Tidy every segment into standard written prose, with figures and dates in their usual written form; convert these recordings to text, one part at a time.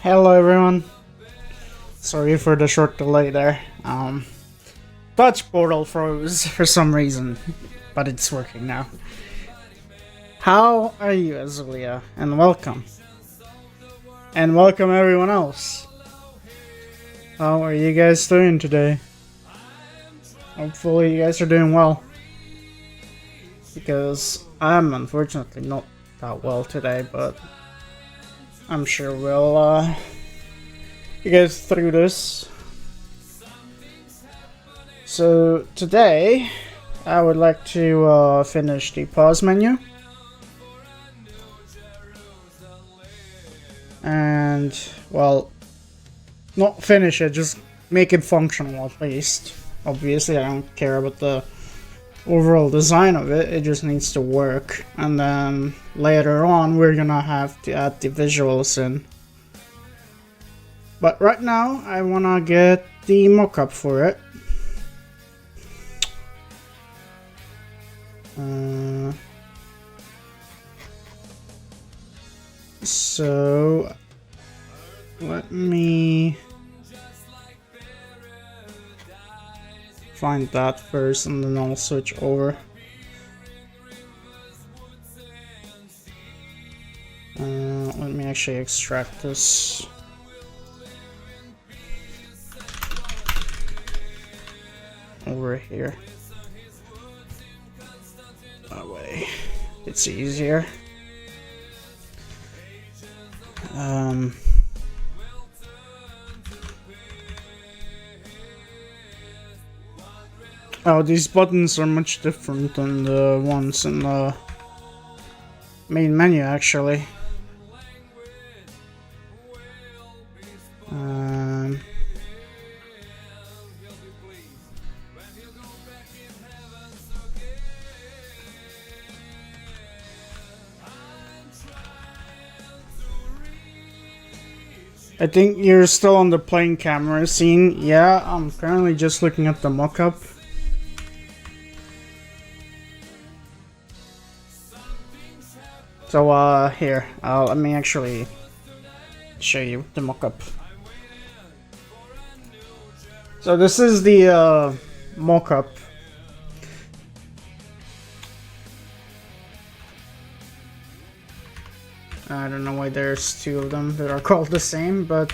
Hello everyone. Sorry for the short delay there. Touch portal froze for some reason, but it's working now. How are you, Azulia? And welcome. And welcome everyone else. How are you guys doing today? Hopefully you guys are doing well. Because I'm unfortunately not that well today, but I'm sure we'll get through this. So today I would like to finish the pause menu. And, well, not finish it, just make it functional at least. Obviously I don't care about the overall design of it, it just needs to work. And then later on we're gonna have to add the visuals in. But right now I wanna get the mockup for it. So let me find that first and then I'll switch over. Let me actually extract this. Over here. That way it's easier. Oh, these buttons are much different than the ones in the main menu, actually. I think you're still on the playing camera scene. Yeah, I'm currently just looking at the mockup. So, here, let me actually show you the mockup. So this is the mockup. I don't know why there's two of them that are called the same, but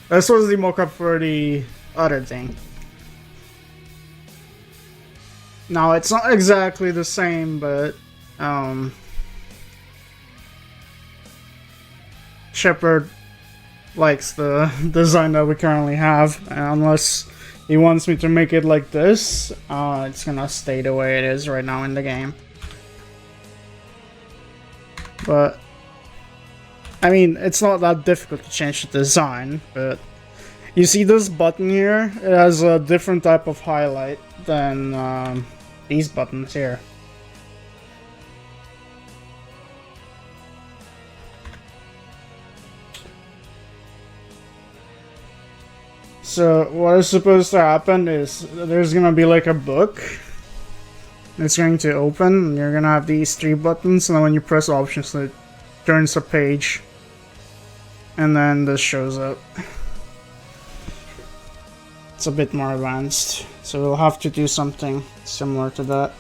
this was the mockup for the other thing. Now it's not exactly the same, but Shepard likes the design that we currently have, unless he wants me to make it like this, it's gonna stay the way it is right now in the game. But I mean, it's not that difficult to change the design, but you see this button here, it has a different type of highlight than these buttons here. So what is supposed to happen is there's gonna be like a book. It's going to open and you're gonna have these three buttons, and then when you press options it turns a page and then this shows up. It's a bit more advanced, so we'll have to do something similar to that.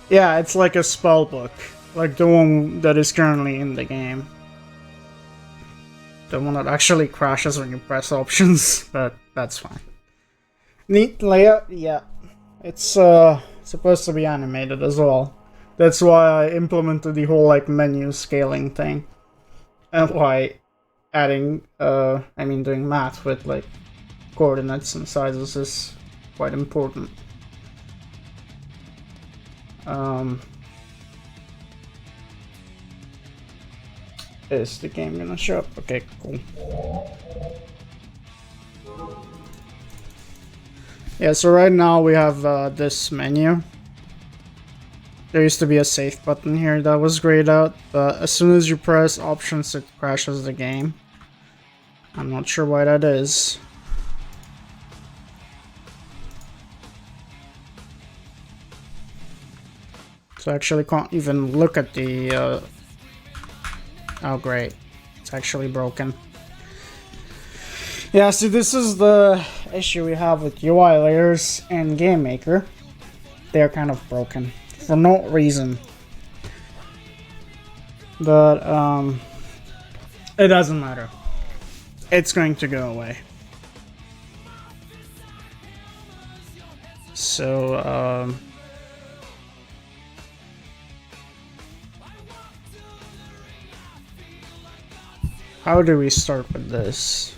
Yeah, it's like a spell book, like the one that is currently in the game. The one that actually crashes when you press options, but that's fine. Neat layout, yeah. It's supposed to be animated as well. That's why I implemented the whole like menu scaling thing. And why adding, doing math with like coordinates and sizes is quite important. Is the game gonna show up? Okay, cool. Yeah, so right now we have this menu. There used to be a save button here that was grayed out, but as soon as you press options it crashes the game. I'm not sure why that is. So I actually can't even look at the... Oh, great. It's actually broken. Yeah, see, this is the issue we have with UI layers and Game Maker. They're kind of broken. For no reason. But, it doesn't matter. It's going to go away. So, how do we start with this?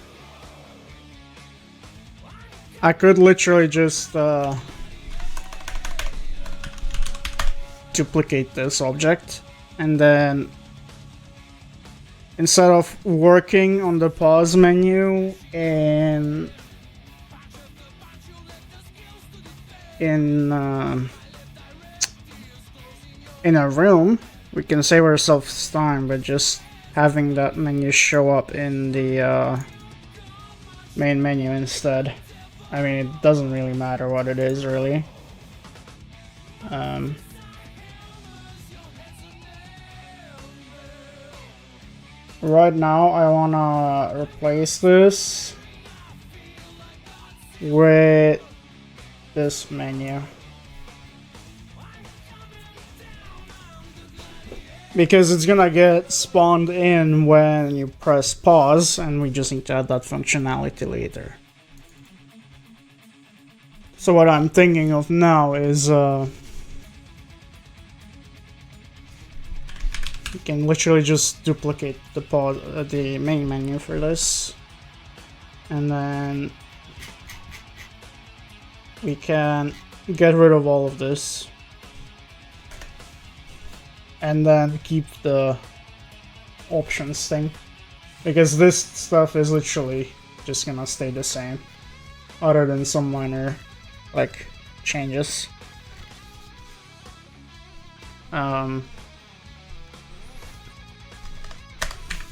I could literally just duplicate this object, and then instead of working on the pause menu in a room, we can save ourselves time by just having that menu show up in the main menu instead. I mean, it doesn't really matter what it is, really. Right now, I wanna replace this with this menu. Because it's gonna get spawned in when you press pause, and we just need to add that functionality later. So what I'm thinking of now is you can literally just duplicate the the main menu for this, and then we can get rid of all of this, and then keep the options thing, because this stuff is literally just gonna stay the same, other than some minor like changes.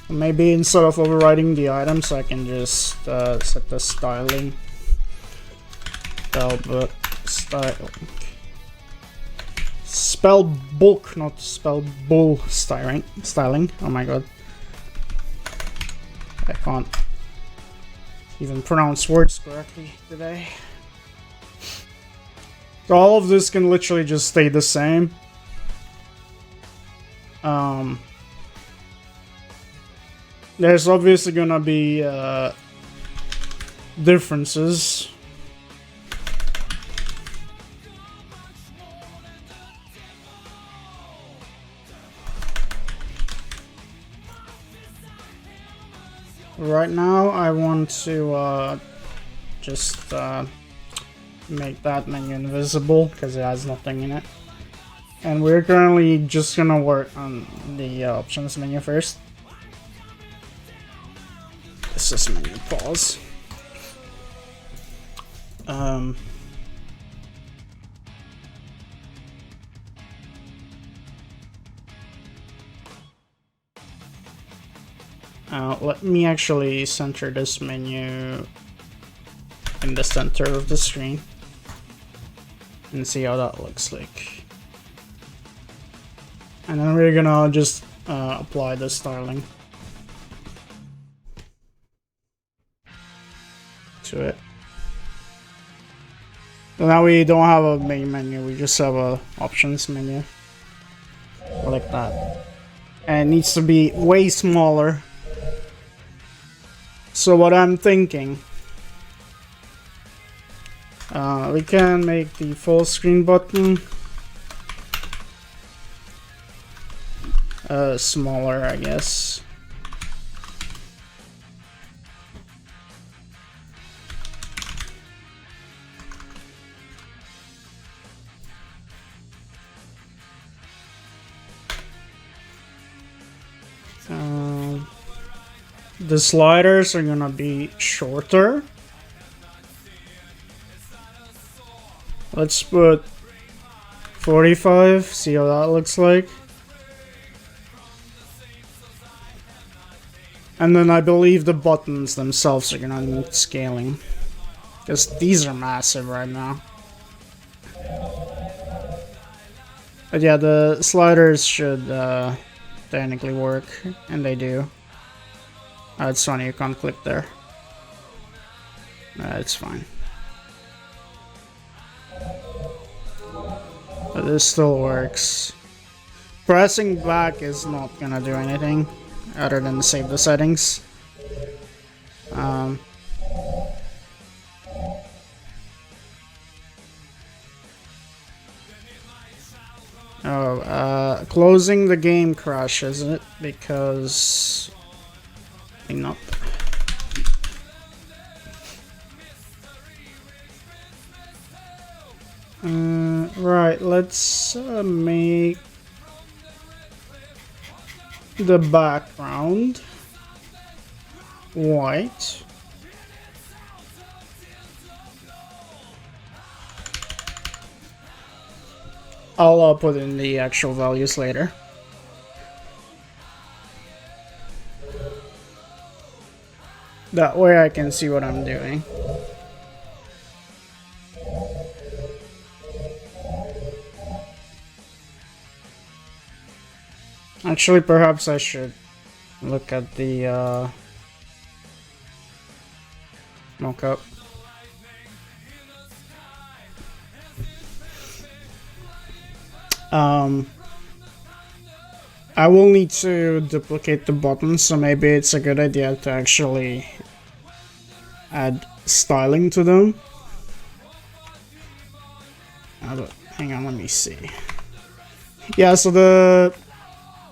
Maybe instead of overriding the items, I can just set the styling. Spell bulk, not spell bull styling. Oh my god. I can't even pronounce words correctly today. So all of this can literally just stay the same. There's obviously gonna be differences. Right now, I want to just make that menu invisible because it has nothing in it. And we're currently just gonna work on the options menu first. This is menu pause. Let me actually center this menu in the center of the screen and see how that looks like. And then we're gonna just apply the styling to it. So now we don't have a main menu, we just have a options menu like that. And it needs to be way smaller. So what I'm thinking, we can make the full screen button smaller, I guess. The sliders are gonna be shorter. Let's put 45, see how that looks like. And then I believe the buttons themselves are gonna need scaling, because these are massive right now. But yeah, the sliders should technically work, and they do. It's funny you can't click there. It's fine. But this still works. Pressing back is not gonna do anything other than save the settings. Closing the game crashes it because... Nope. Right, let's make the background white. I'll put in the actual values later. That way I can see what I'm doing. Actually, perhaps I should look at the mockup. I will need to duplicate the buttons, so maybe it's a good idea to actually add styling to them. Hang on, let me see. Yeah, so the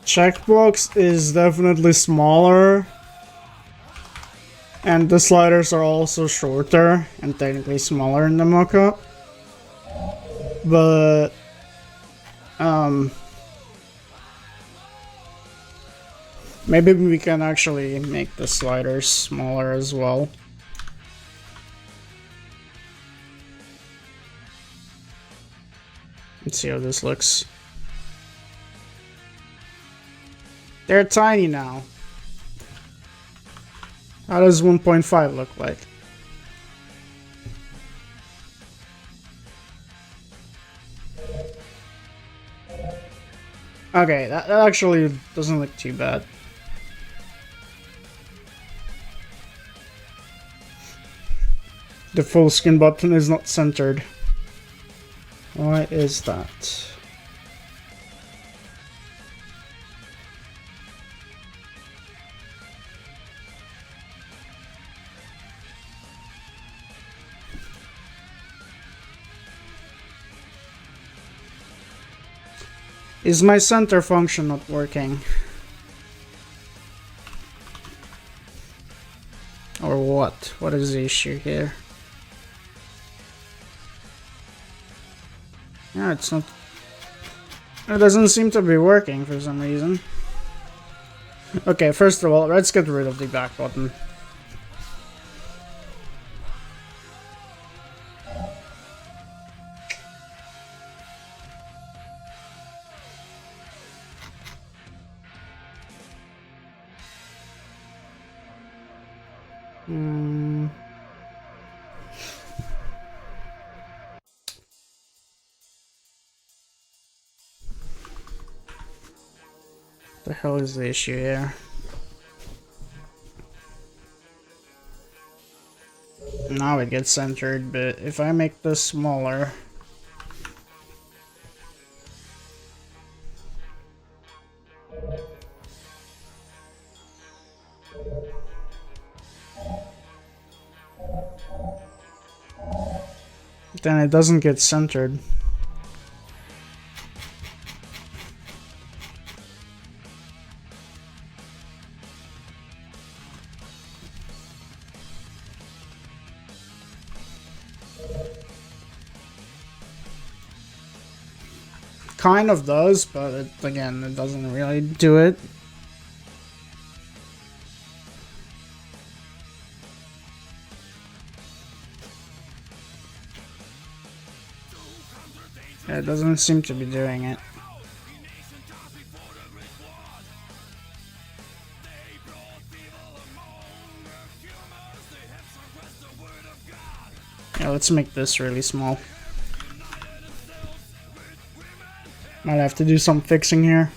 checkbox is definitely smaller, and the sliders are also shorter and technically smaller in the mockup. But maybe we can actually make the sliders smaller as well. Let's see how this looks. They're tiny now. How does 1.5 look like? Okay, that actually doesn't look too bad. The full screen button is not centered. Why is that? Is my center function not working? Or what? What is the issue here? Yeah, it's not... It doesn't seem to be working for some reason. Okay, first of all, let's get rid of the back button. The hell is the issue here? Now it gets centered, but if I make this smaller... then it doesn't get centered. Kind of does, but again, it doesn't really do it. Yeah, it doesn't seem to be doing it. Yeah, let's make this really small. Might have to do some fixing here.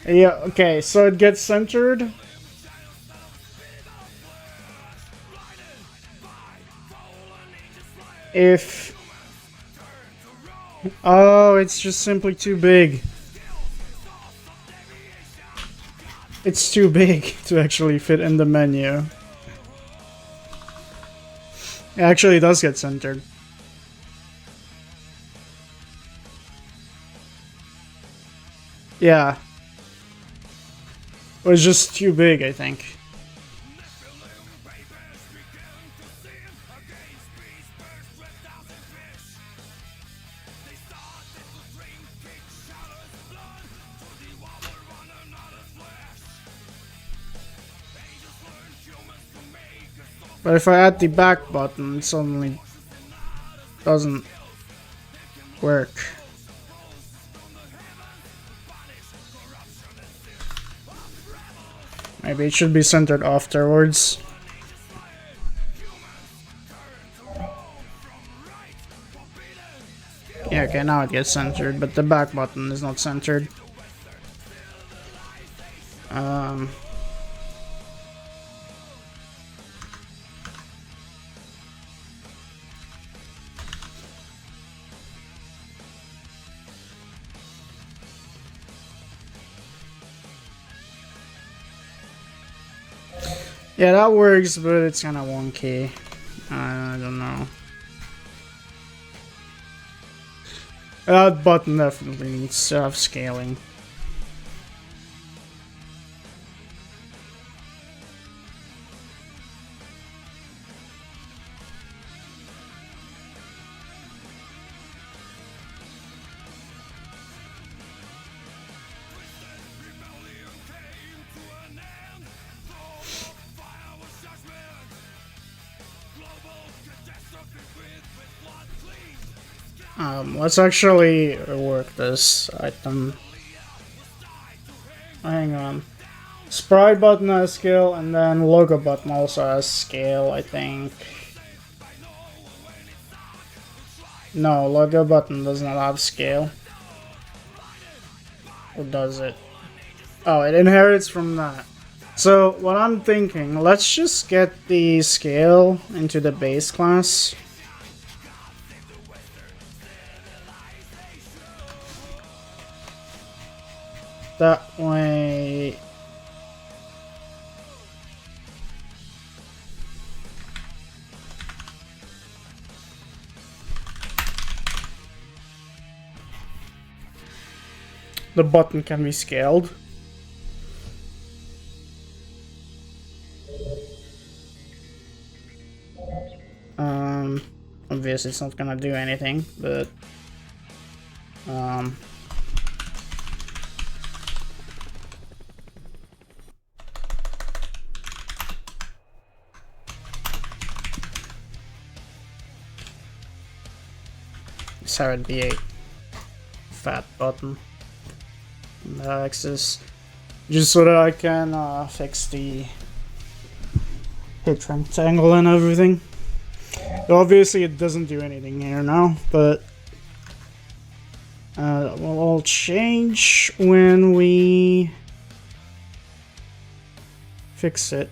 Yeah, okay, so it gets centered. If... Oh, it's just simply too big. It's too big to actually fit in the menu. It actually does get centered. Yeah. It was just too big, I think. But if I add the back button, it suddenly doesn't work. Maybe it should be centered afterwards. Yeah, okay, now it gets centered, but the back button is not centered. Yeah, that works, but it's kind of wonky. I don't know. That button definitely needs to have scaling. Let's actually work this item. Hang on. Sprite button has scale, and then logo button also has scale, I think. No, logo button does not have scale. Or does it? Oh, it inherits from that. So, what I'm thinking, let's just get the scale into the base class. That way... the button can be scaled. Obviously it's not gonna do anything, but... let's have it be a fat button on the axis, just so that I can fix the hit rectangle and everything. Obviously it doesn't do anything here now, but will all change when we fix it.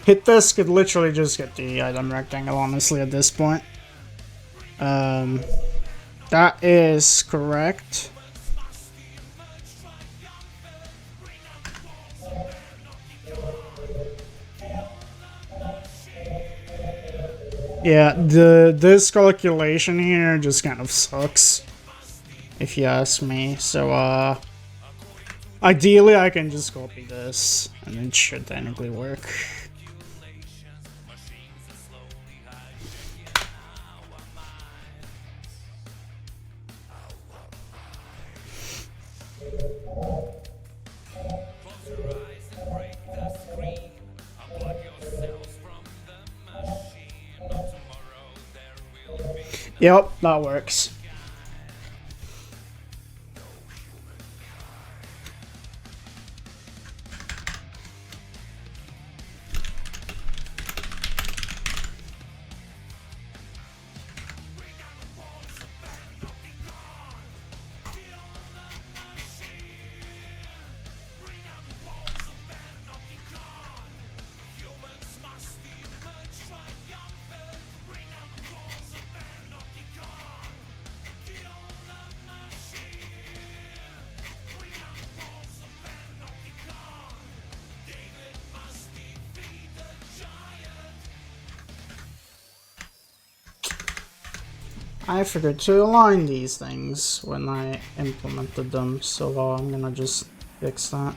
Hit this could literally just get the item rectangle, honestly, at this point. That is correct. Yeah, this calculation here just kind of sucks, if you ask me. So, ideally I can just copy this, and it should technically work. Yep, that works. I forgot to align these things when I implemented them, so I'm gonna just fix that.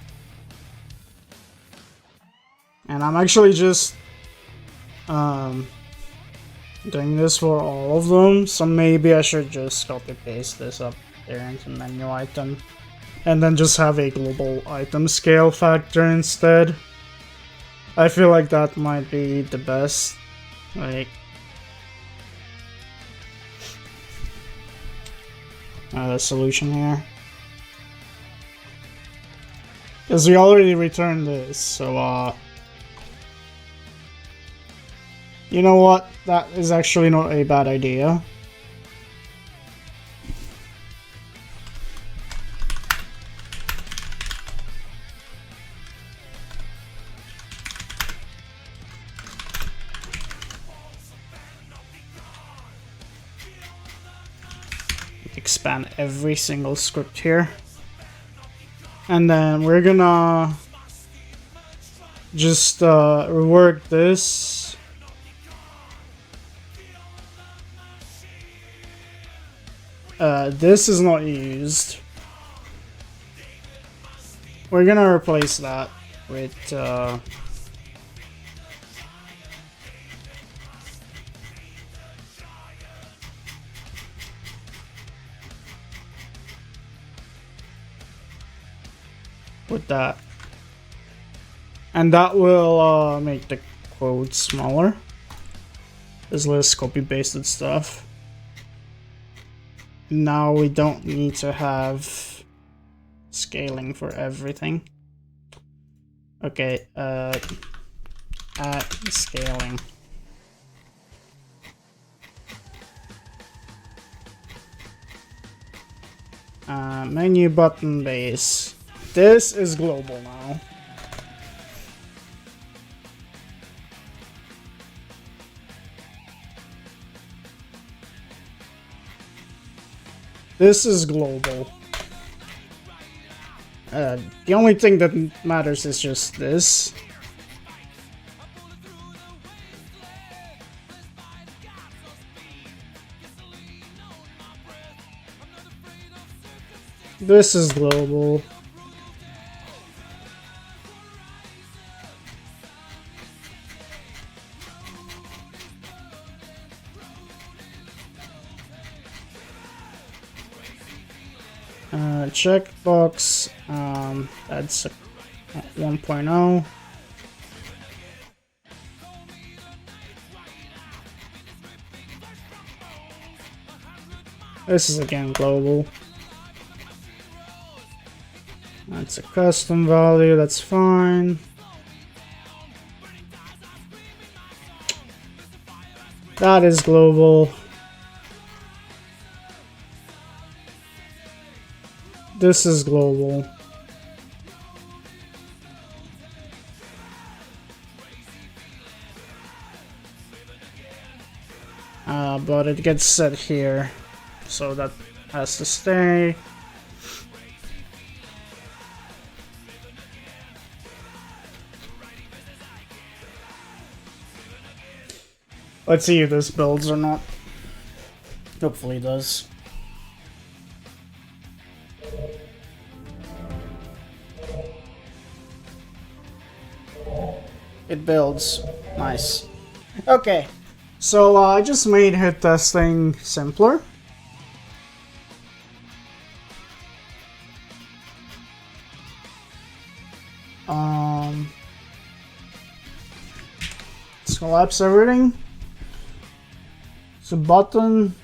And I'm actually just doing this for all of them, so maybe I should just copy paste this up there into menu item and then just have a global item scale factor instead. I feel like that might be the best, like, solution here. Because we already returned this, so you know what? That is actually not a bad idea. Expand every single script here. And then we're gonna just rework this. This is not used. We're gonna replace that with that, and that will make the quote smaller. There's less copy-pasted stuff. Now we don't need to have scaling for everything. Okay, add scaling. Menu button base. This is global now. This is global. The only thing that matters is just this. This is global. Checkbox, that's 1.0. This is again global. That's a custom value, that's fine. That is global. This is global. But it gets set here, so that has to stay. Let's see if this builds or not. Hopefully it does. It builds. Nice. Okay. So I just made hit testing simpler. Let's collapse everything. So button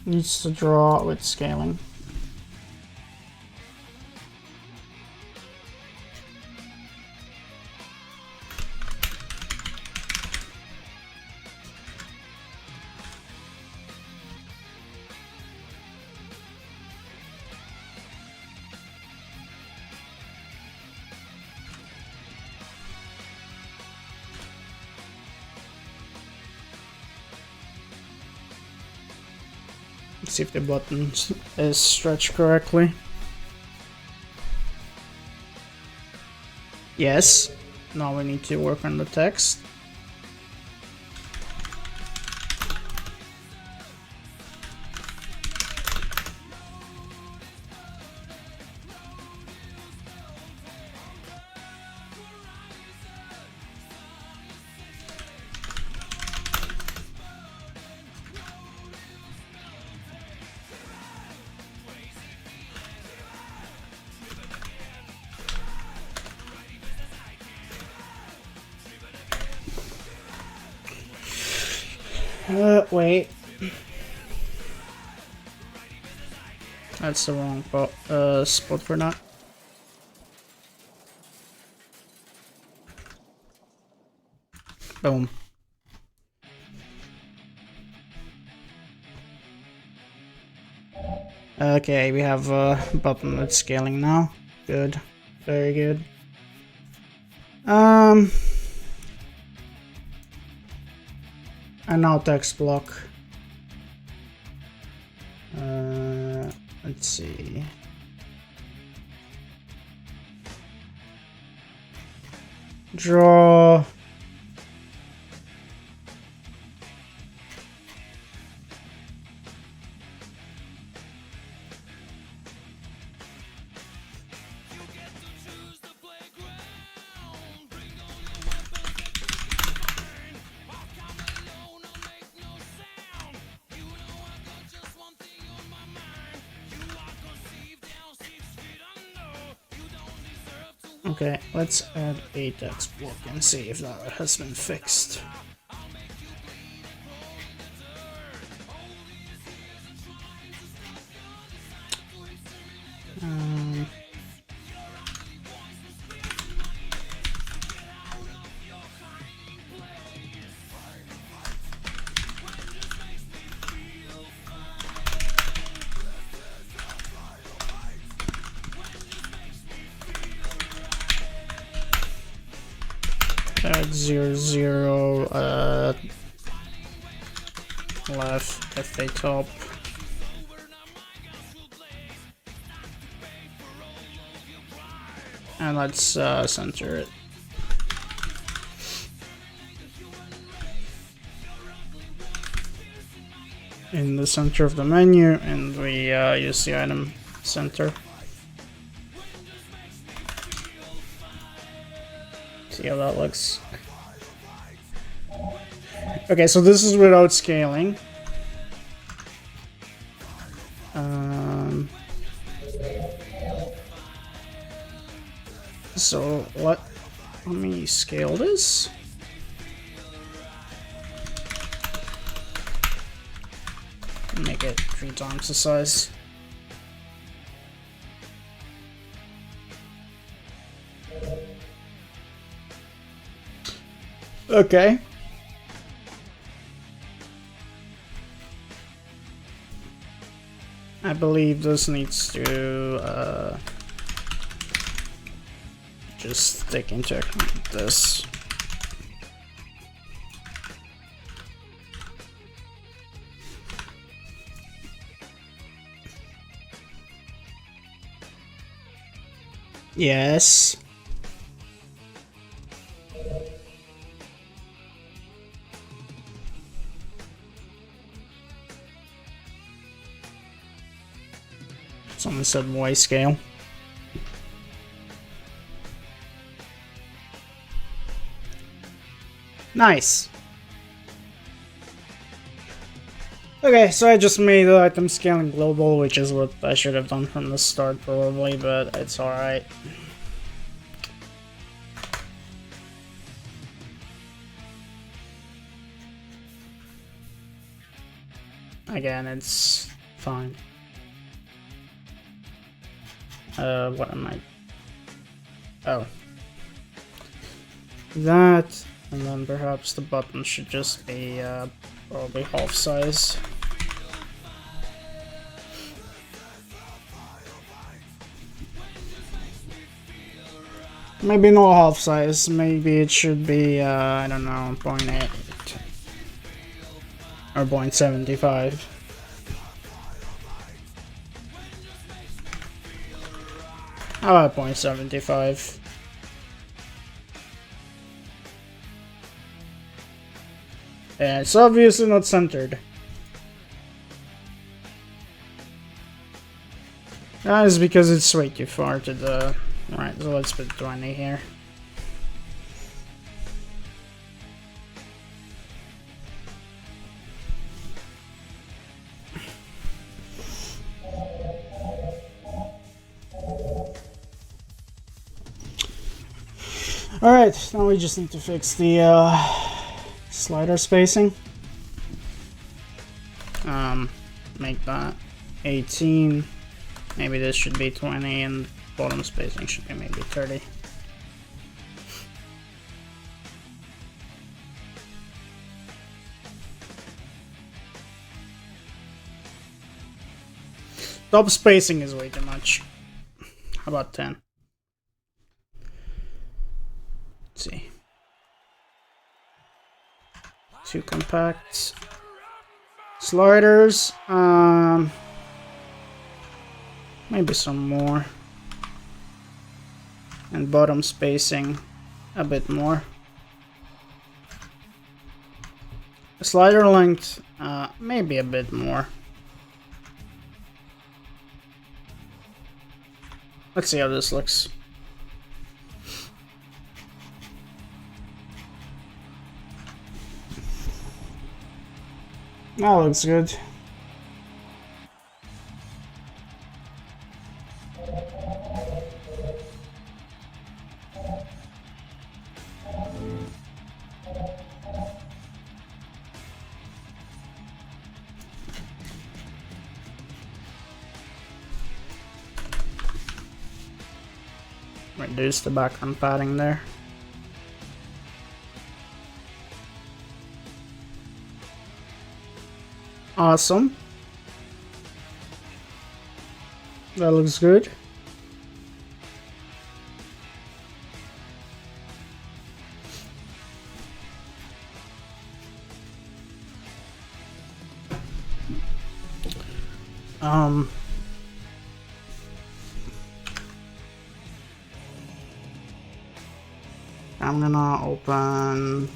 needs to draw with scaling. Let's see if the button is stretched correctly. Yes. Now we need to work on the text. Wait. That's the wrong spot for that. Boom. Okay, we have a button that's scaling now. Good. Very good. And now text block. Let's see. Draw. Okay, let's add a text block and see if that has been fixed. Add 00 left FA top. And let's center it. In the center of the menu, and we use the item center. See how that looks. Okay, so this is without scaling. So let me scale this. Make it 3 times the size. Okay. I believe this needs to just take into account this. Yes. Someone said Y scale. Nice. Okay, so I just made the item scaling global, which is what I should have done from the start probably, but it's alright. Again, it's fine. What am I? Oh. That, and then perhaps the button should just be, probably half size. Maybe not half size, maybe it should be, I don't know, 0.8 or 0.75. How about 0.75? Yeah, it's obviously not centered. That is because it's way too far to the... Right, so let's put 20 here. Alright, now we just need to fix the slider spacing. Make that 18. Maybe this should be 20 and bottom spacing should be maybe 30. Top spacing is way too much. How about 10? Let's see. Too compact. Sliders, maybe some more. And bottom spacing a bit more. Slider length, maybe a bit more. Let's see how this looks. That looks good. Reduce the background padding there. Awesome. That looks good. I'm gonna open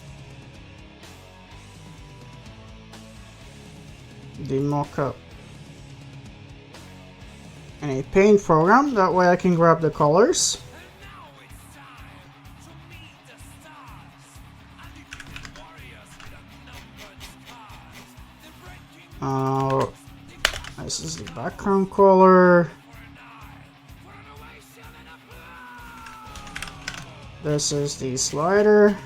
the mockup in a paint program, that way I can grab the colors. This is the background color. This is the slider.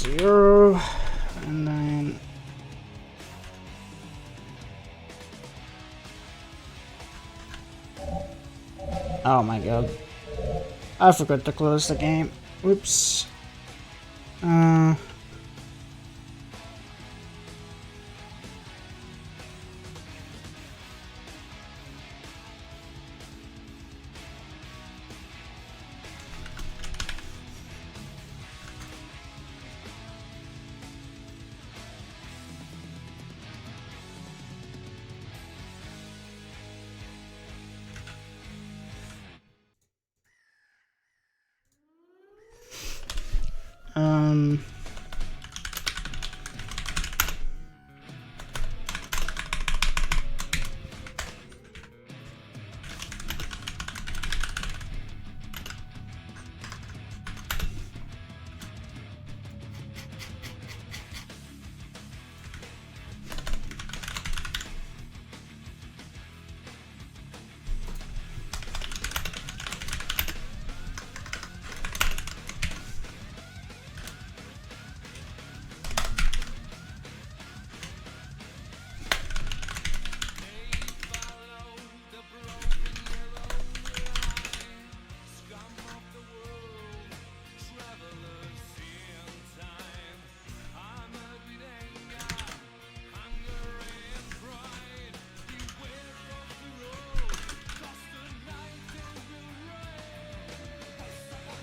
Zero, and then oh my god, I forgot to close the game. Oops.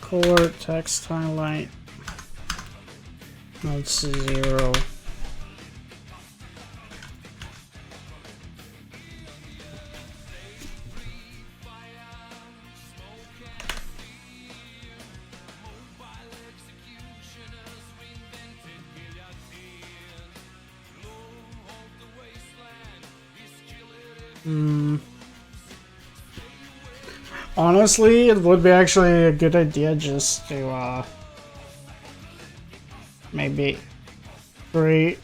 Color text highlight. That's 0. Honestly, it would be actually a good idea just to maybe create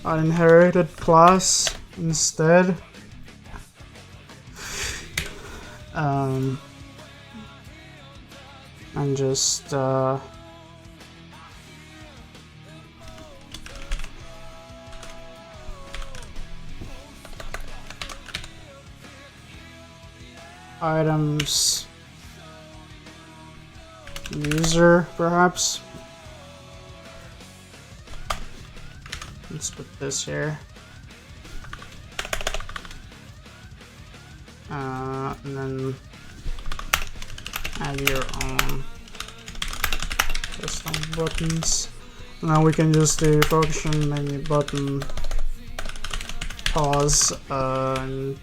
an inherited class instead. And just items user, perhaps. Let's put this here. And then add your own custom buttons. Now we can just do function menu button pause and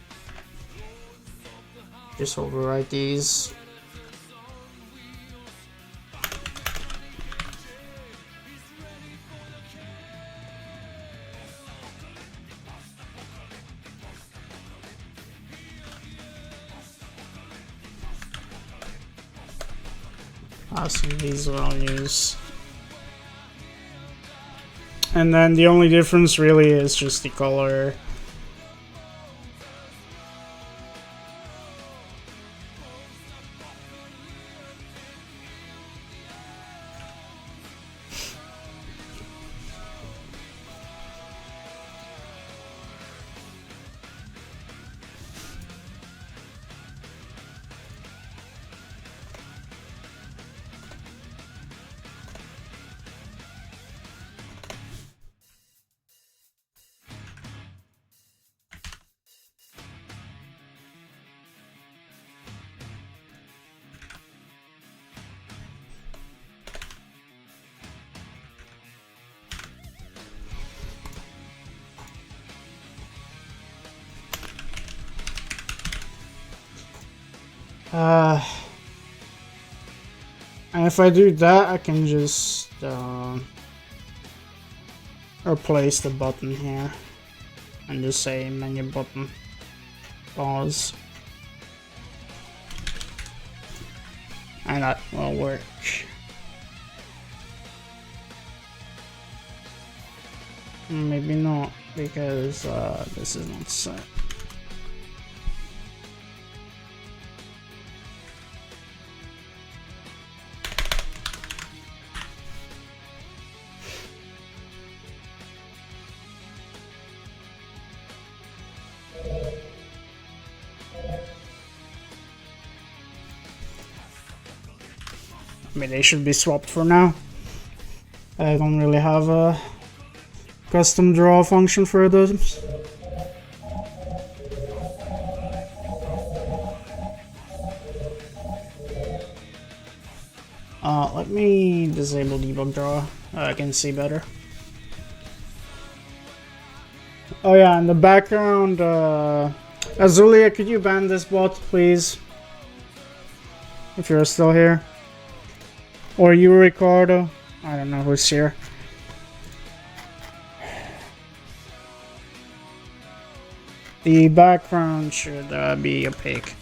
just overwrite these. Passing these values. And then the only difference really is just the color. And if I do that, I can just replace the button here and just say menu button pause, and that will work. Maybe not, because this is not set. I mean, they should be swapped for now. I don't really have a custom draw function for those. Let me disable debug draw. I can see better. Oh yeah, in the background, Azulia, could you ban this bot, please? If you're still here. Or you, Ricardo. I don't know who's here. The background should be opaque.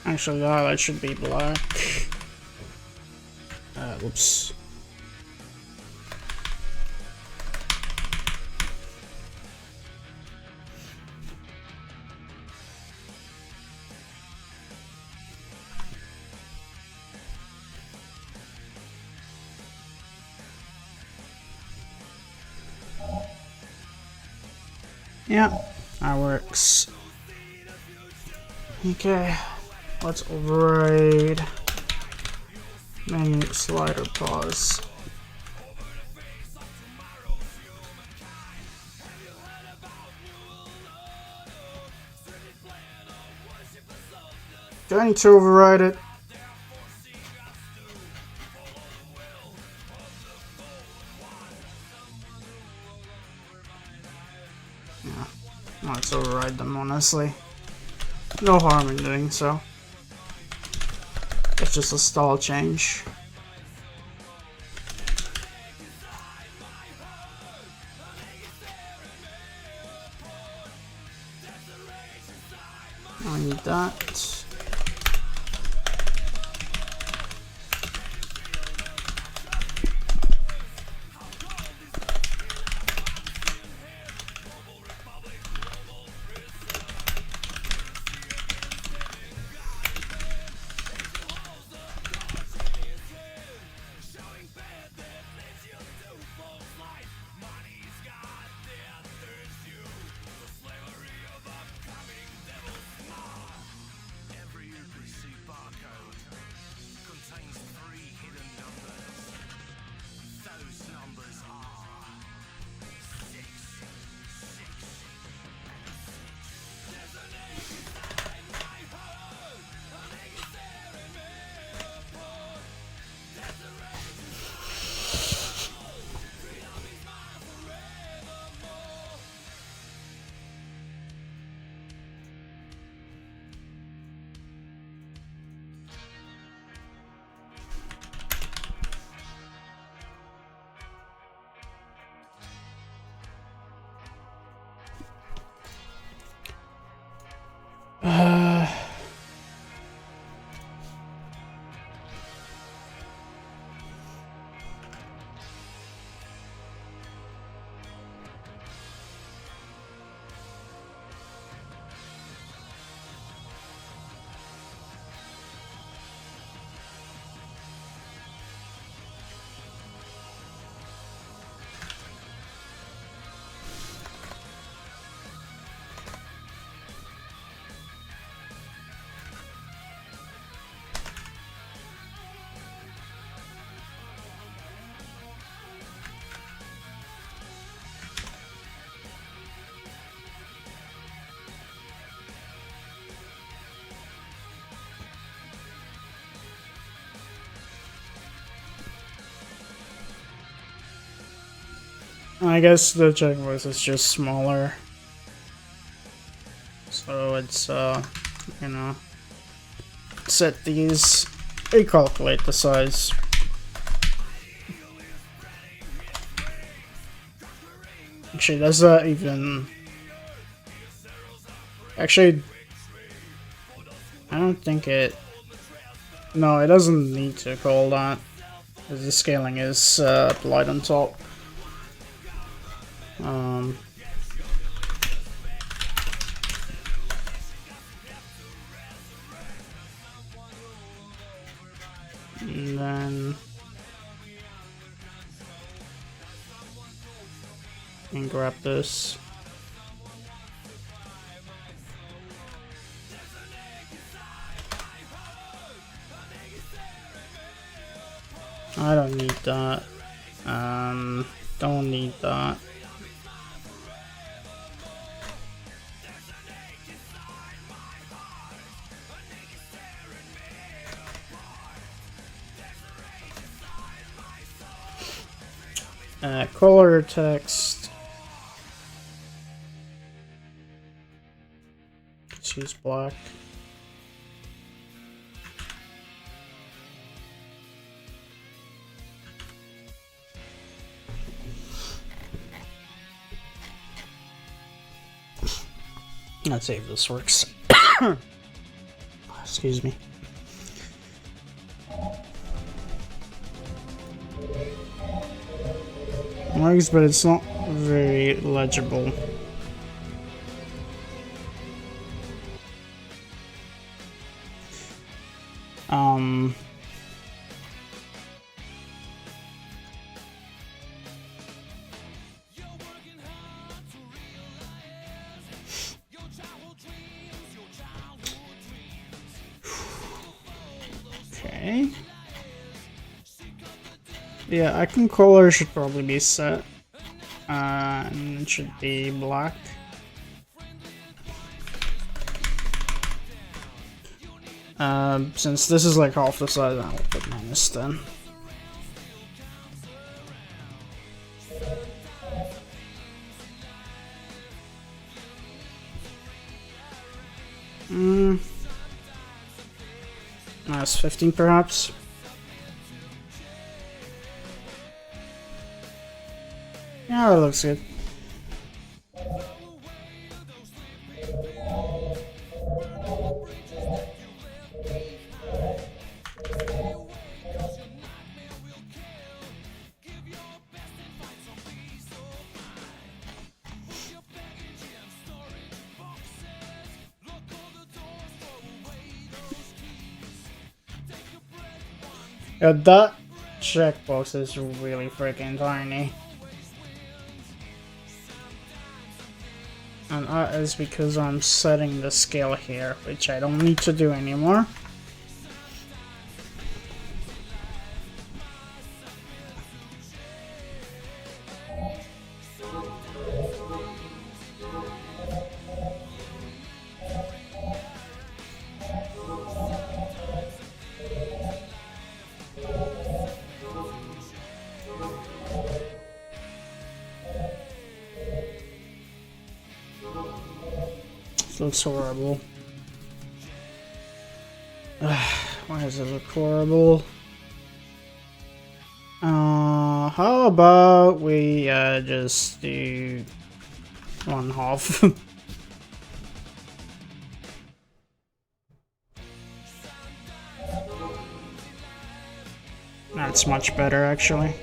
Actually, the highlight should be black. Whoops. Yeah, that works. Okay, let's override menu slider pause. Do I need to override it? Yeah, let's override them, honestly. No harm in doing so. It's just a style change. I need that. I guess the check voice is just smaller. So it's, you know, set these, recalculate the size. Actually, does that even... Actually, I don't think it... No, it doesn't need to call that, because the scaling is applied on top. And then and grab this. I don't need that. Don't need that. Color text. Let's use black. Let's see if this works. Excuse me. It works, but it's not very legible. Okay. Yeah, icon color should probably be set. And it should be black. Since this is like half the size, I'll put -10. -15 perhaps. Yeah, that looks good. Yeah, that checkbox is really freaking tiny. And that is because I'm setting the scale here, which I don't need to do anymore. This looks horrible. Why does it look horrible? How about we just do 1/2? That's much better, actually.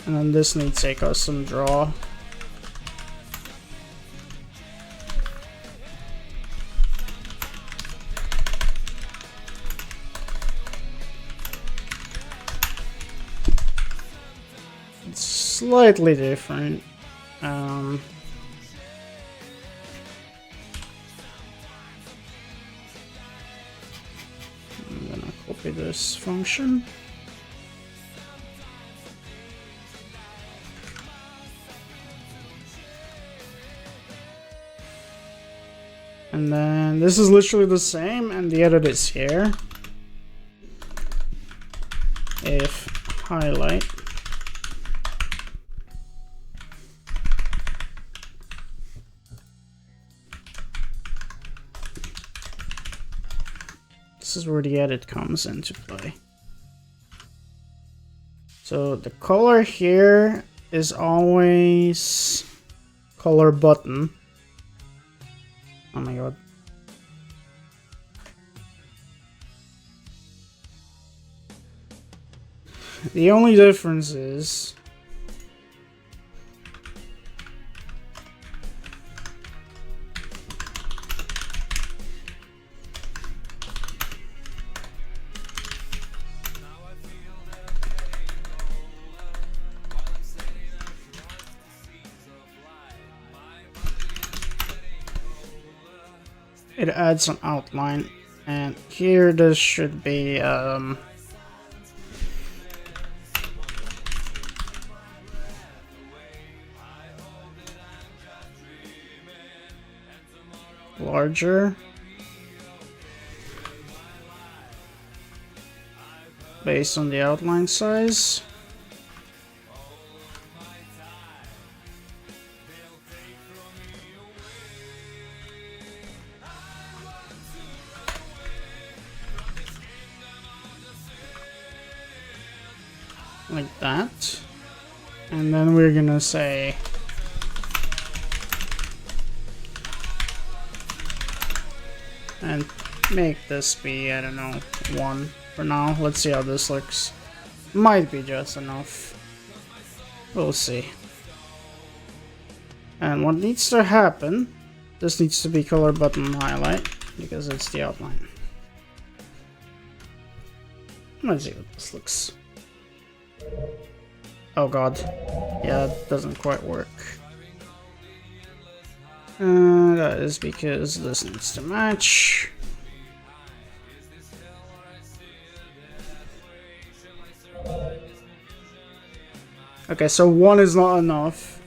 And then this needs a custom draw. It's slightly different. I'm gonna copy this function. And then this is literally the same, and the edit is here. If highlight. This is where the edit comes into play. So the color here is always color button. Oh my god. The only difference is it adds an outline, and here this should be larger. Based on the outline size. Like that. And then we're gonna say and make this be, I don't know, 1 for now. Let's see how this looks. Might be just enough. We'll see. And what needs to happen, this needs to be color button highlight because it's the outline. Let's see what this looks. Oh god. Yeah, that doesn't quite work. That is because this needs to match. Okay, so 1 is not enough.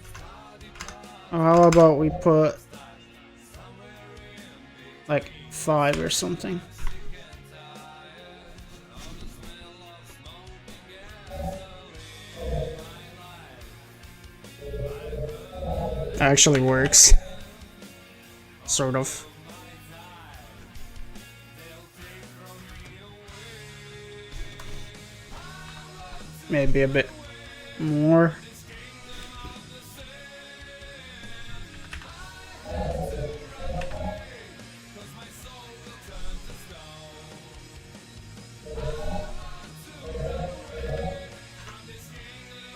How about we put like 5 or something? Actually works. Sort of. Maybe a bit more.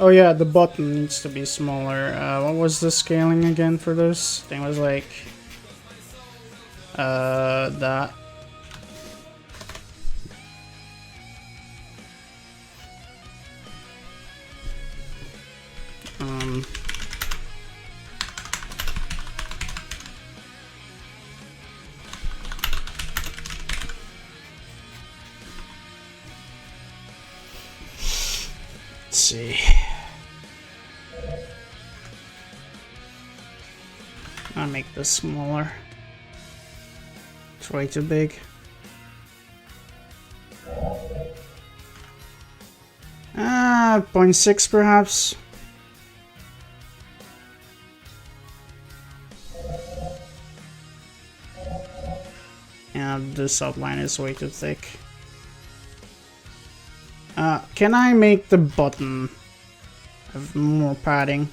Oh yeah, the button needs to be smaller. What was the scaling again for this? I think it was like that. Let's see. I'll make this smaller. It's way too big. 0.6 perhaps. Yeah, this outline is way too thick. Can I make the button have more padding?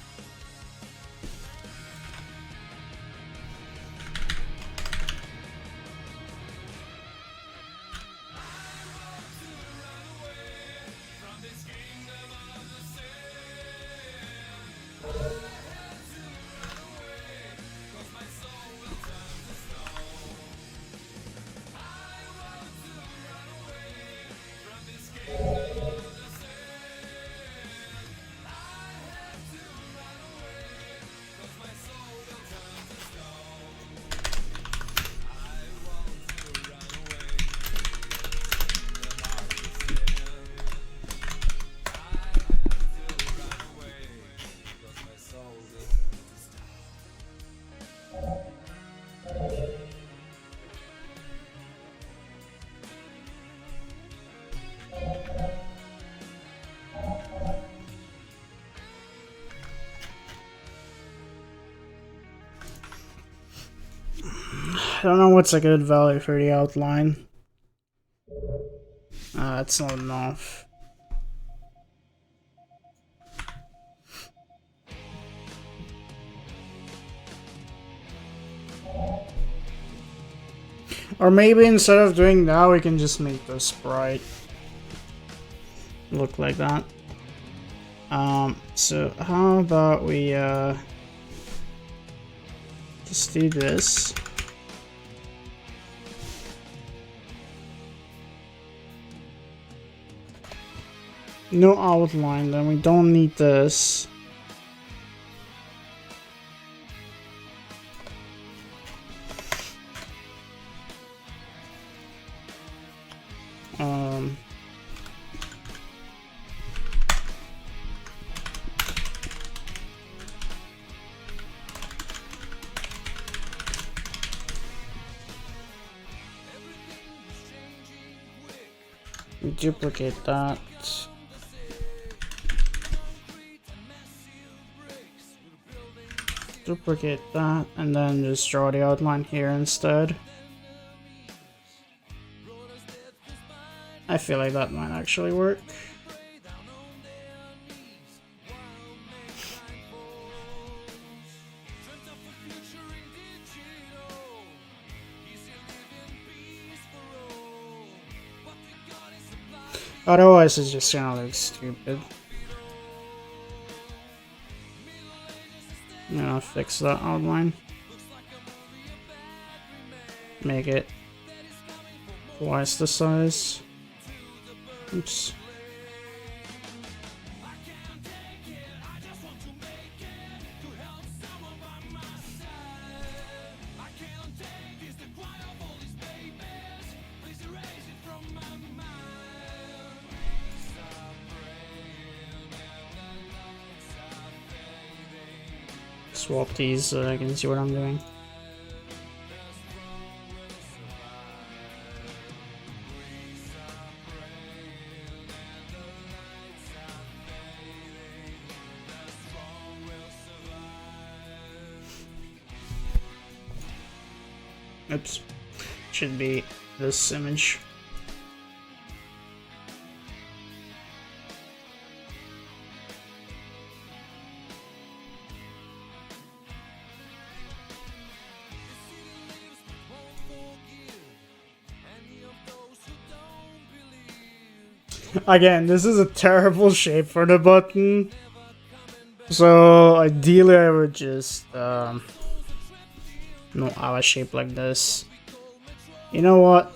I don't know what's a good value for the outline. It's not enough. Or maybe instead of doing that, we can just make the sprite look like that. So how about we just do this. No outline, then we don't need this. Duplicate that. Duplicate that, and then just draw the outline here instead. I feel like that might actually work. Otherwise, it's just gonna look stupid. I'm gonna fix that outline. Make it twice the size. Oops. Swap these so I can see what I'm doing. Oops. Should be this image. Again, this is a terrible shape for the button. So ideally I would just not have a shape like this. You know what?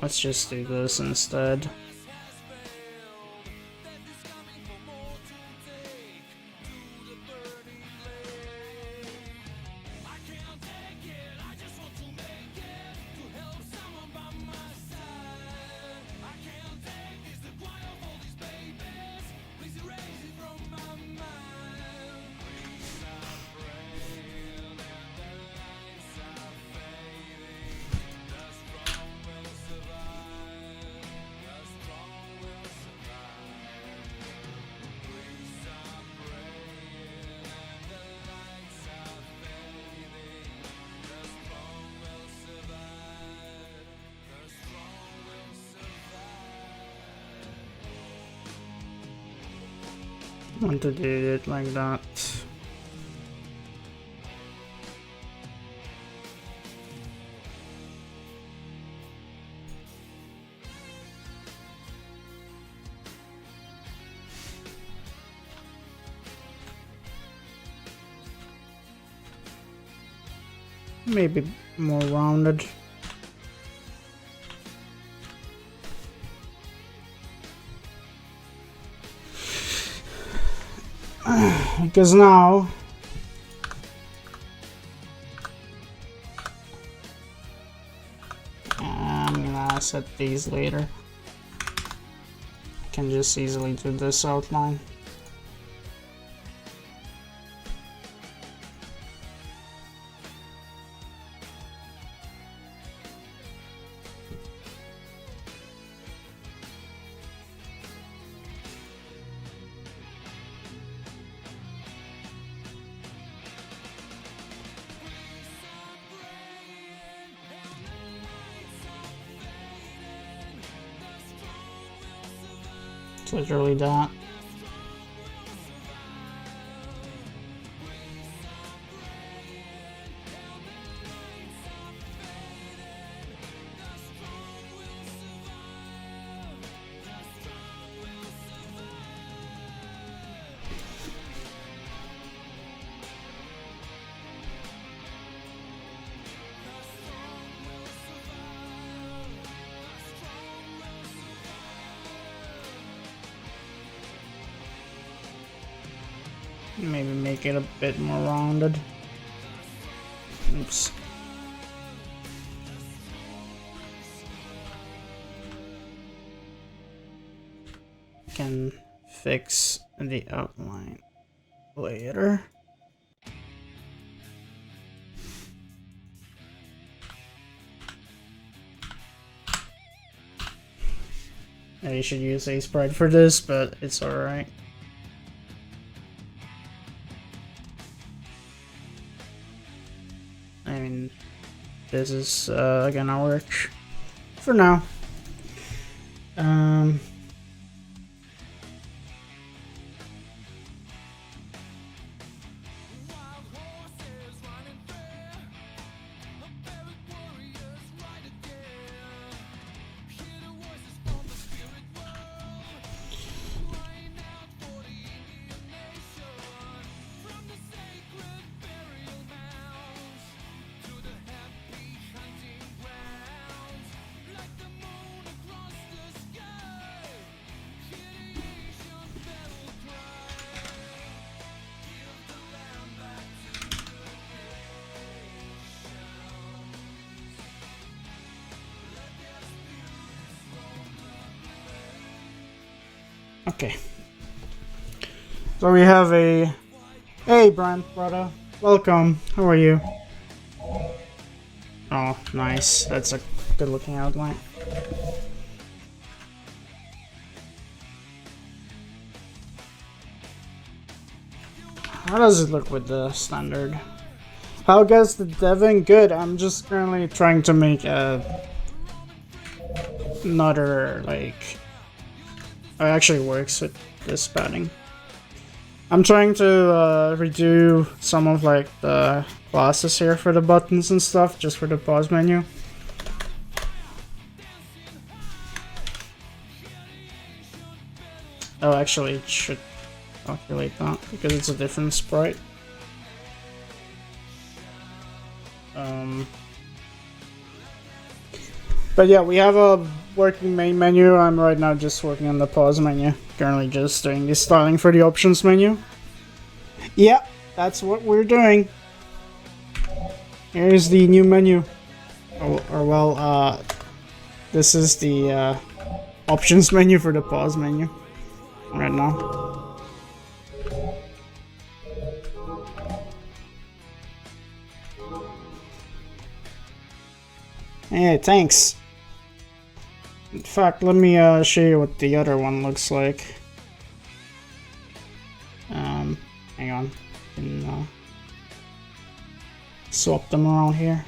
Let's just do this instead. Want to do it like that. Maybe more rounded. Because now I'm gonna set these later. I can just easily do this outline. It's literally that. Maybe make it a bit more rounded. Oops. Can fix the outline later. I should use a sprite for this, but it's alright. I mean, this is gonna work for now. Okay. So we have a... Hey, Brent, brother. Welcome. How are you? Oh, nice. That's a good looking outline. How does it look with the standard? How goes the deving? Good. I'm just currently trying to make another, like... It actually works with this padding. I'm trying to redo some of like the classes here for the buttons and stuff, just for the pause menu. Oh, actually, it should calculate that because it's a different sprite. But yeah, we have a working main menu. I'm right now just working on the pause menu. Currently just doing the styling for the options menu. Yeah, that's what we're doing. Here's the new menu. This is the options menu for the pause menu right now. Hey, thanks. In fact, let me show you what the other one looks like. Hang on. I can swap them around here.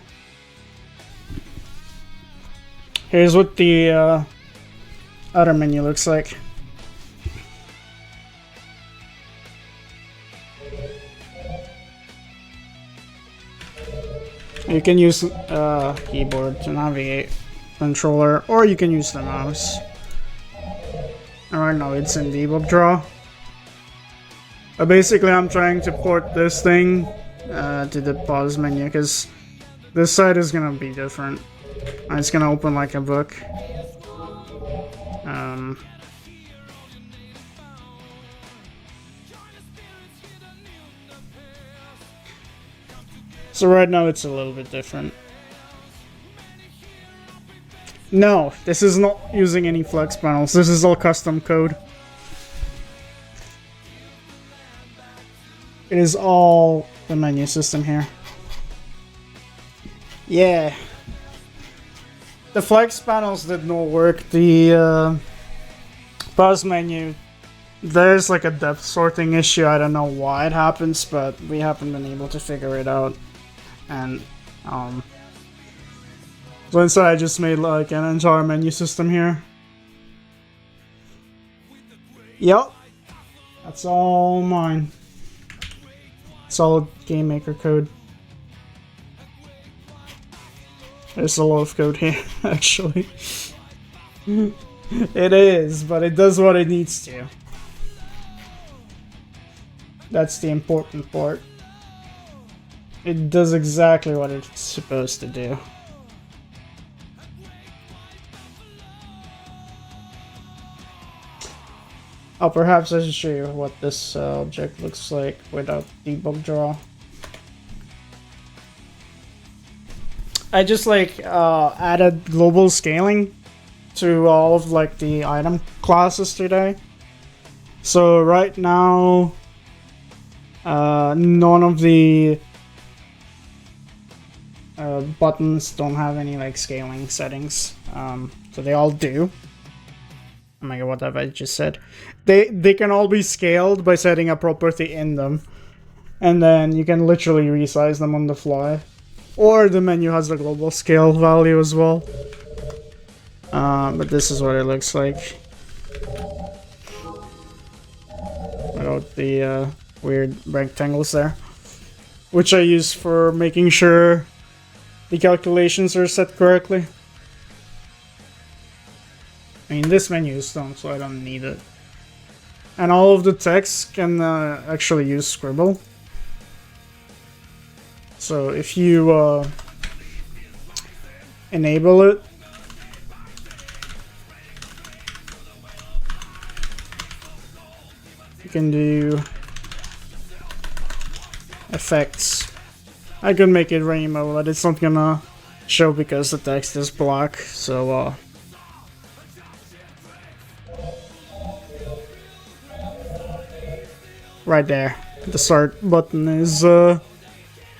Here's what the other menu looks like. You can use keyboard to navigate, controller, or you can use the mouse. Right now it's in debug draw. But basically I'm trying to port this thing to the pause menu because this side is gonna be different. It's gonna open like a book. So right now it's a little bit different. No, this is not using any flex panels. This is all custom code. It is all the menu system here. Yeah. The flex panels did not work. The pause menu, there's like a depth sorting issue. I don't know why it happens, but we haven't been able to figure it out. And so instead I just made like an entire menu system here. Yep. That's all mine. It's all game maker code. There's a lot of code here, actually. It is, but it does what it needs to. That's the important part. It does exactly what it's supposed to do. Oh, perhaps I should show you what this object looks like without debug draw. I just like added global scaling to all of like the item classes today. So right now, none of the buttons don't have any like scaling settings. So they all do. Oh my god, what have I just said? They can all be scaled by setting a property in them. And then you can literally resize them on the fly. Or the menu has the global scale value as well. But this is what it looks like. Without the weird rectangles there. Which I use for making sure the calculations are set correctly. I mean, this menu is done, so I don't need it. And all of the text can actually use Scribble. So if you enable it, you can do effects. I could make it rainbow, but it's not gonna show because the text is black, so right there. The start button is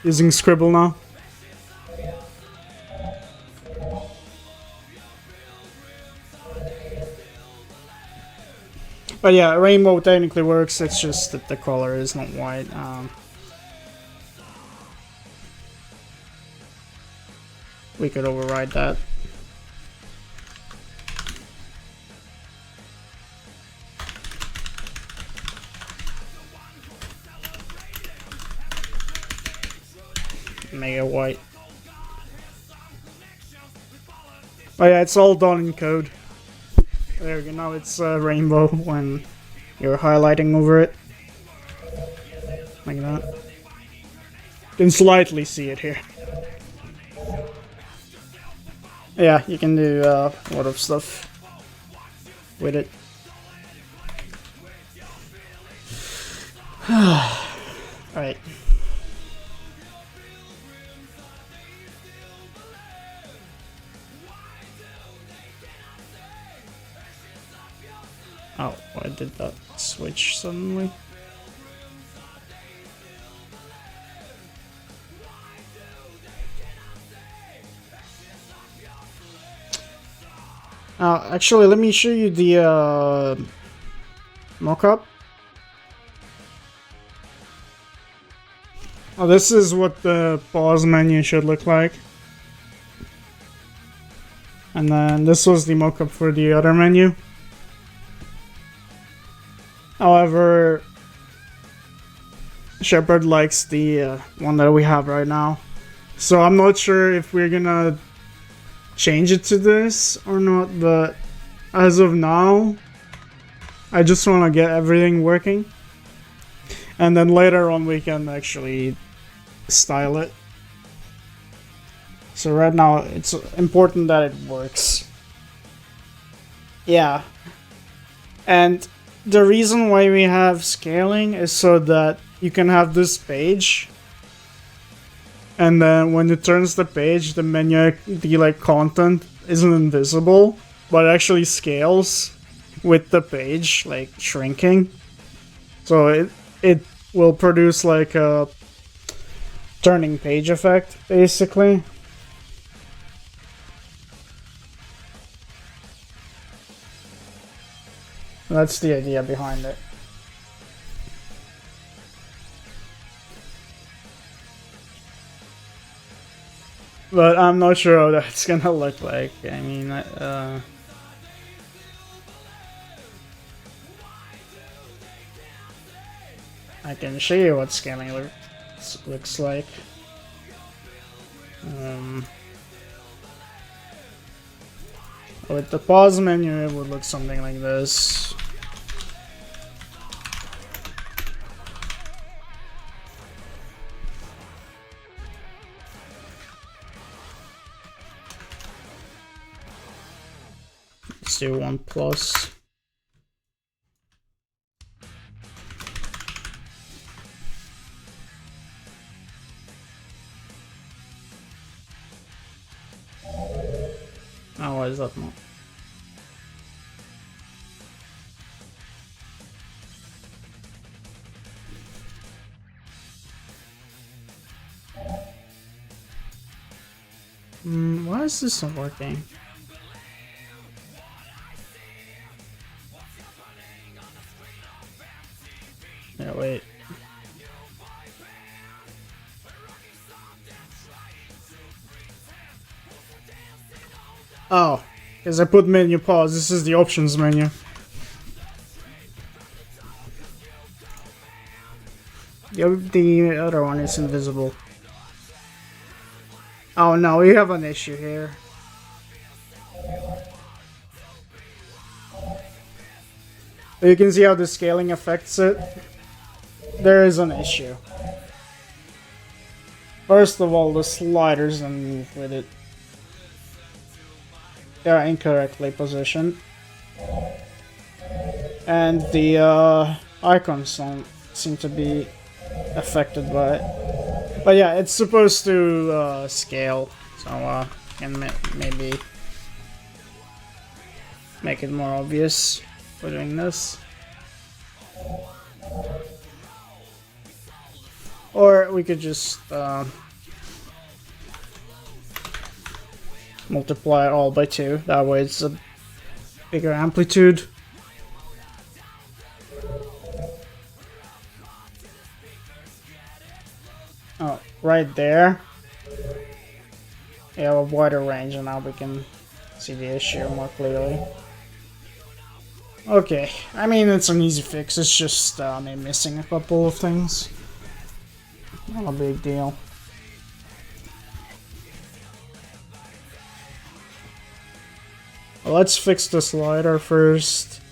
using Scribble now. But yeah, rainbow technically works, it's just that the color is not white. We could override that. Make it white. Oh yeah, it's all done in code. There we go, now it's rainbow when you're highlighting over it. Like that. You can slightly see it here. Yeah, you can do a lot of stuff with it. Alright. Oh, why did that switch suddenly? Actually, let me show you the mockup. Oh, this is what the pause menu should look like. And then this was the mockup for the other menu. However, Shepard likes the one that we have right now. So I'm not sure if we're gonna change it to this or not, but as of now, I just want to get everything working. And then later on we can actually style it. So right now it's important that it works. Yeah. And the reason why we have scaling is so that you can have this page, and then when it turns the page, the menu, the like content isn't invisible, but it actually scales with the page, like shrinking. So it will produce like a turning page effect, basically. That's the idea behind it. But I'm not sure how that's gonna look like. I mean, I can show you what scaling looks like. With the pause menu, it would look something like this. Let's do 1+. is that not? Why is this not working? Yeah, wait. Oh, because I put menu pause. This is the options menu. The other one is invisible. Oh no, we have an issue here. You can see how the scaling affects it. There is an issue. First of all, the sliders don't move with it. They are incorrectly positioned. And the icons don't seem to be affected by it. But yeah, it's supposed to scale, so can maybe make it more obvious for doing this. Or we could just multiply it all by 2. That way it's a bigger amplitude. Oh, right there. You have a wider range, and now we can see the issue more clearly. Okay, I mean, it's an easy fix. It's just me missing a couple of things. Not a big deal. Well, let's fix the slider first.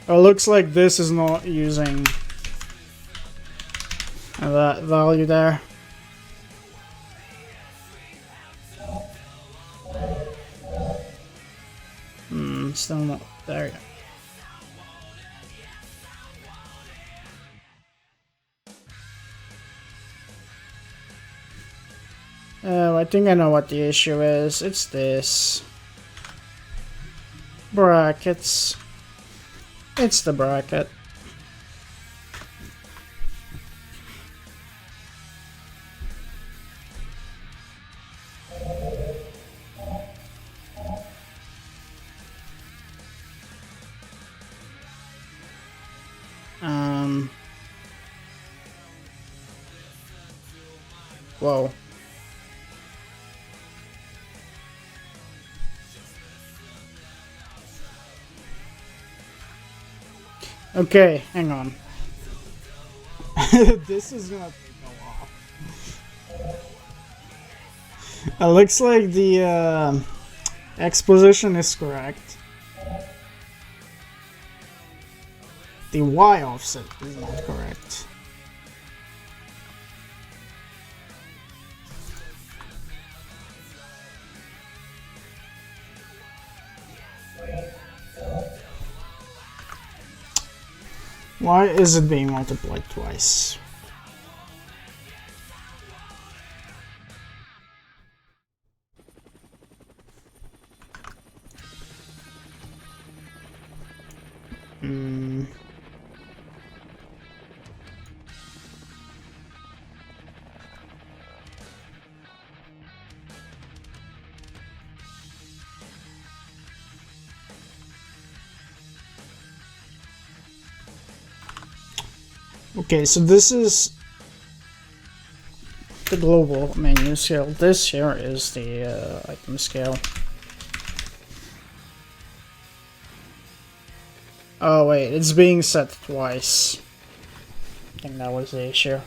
Oh, it looks like this is not using that value there. Still not there yet. Oh, I think I know what the issue is. It's this. Brackets. It's the bracket. Whoa. Okay, hang on. This is gonna go off. It looks like the X position is correct. The Y offset is not correct. Why is it being multiplied twice? Okay, so this is the global menu scale. This here is the item scale. Oh wait, it's being set twice. I think that was the issue.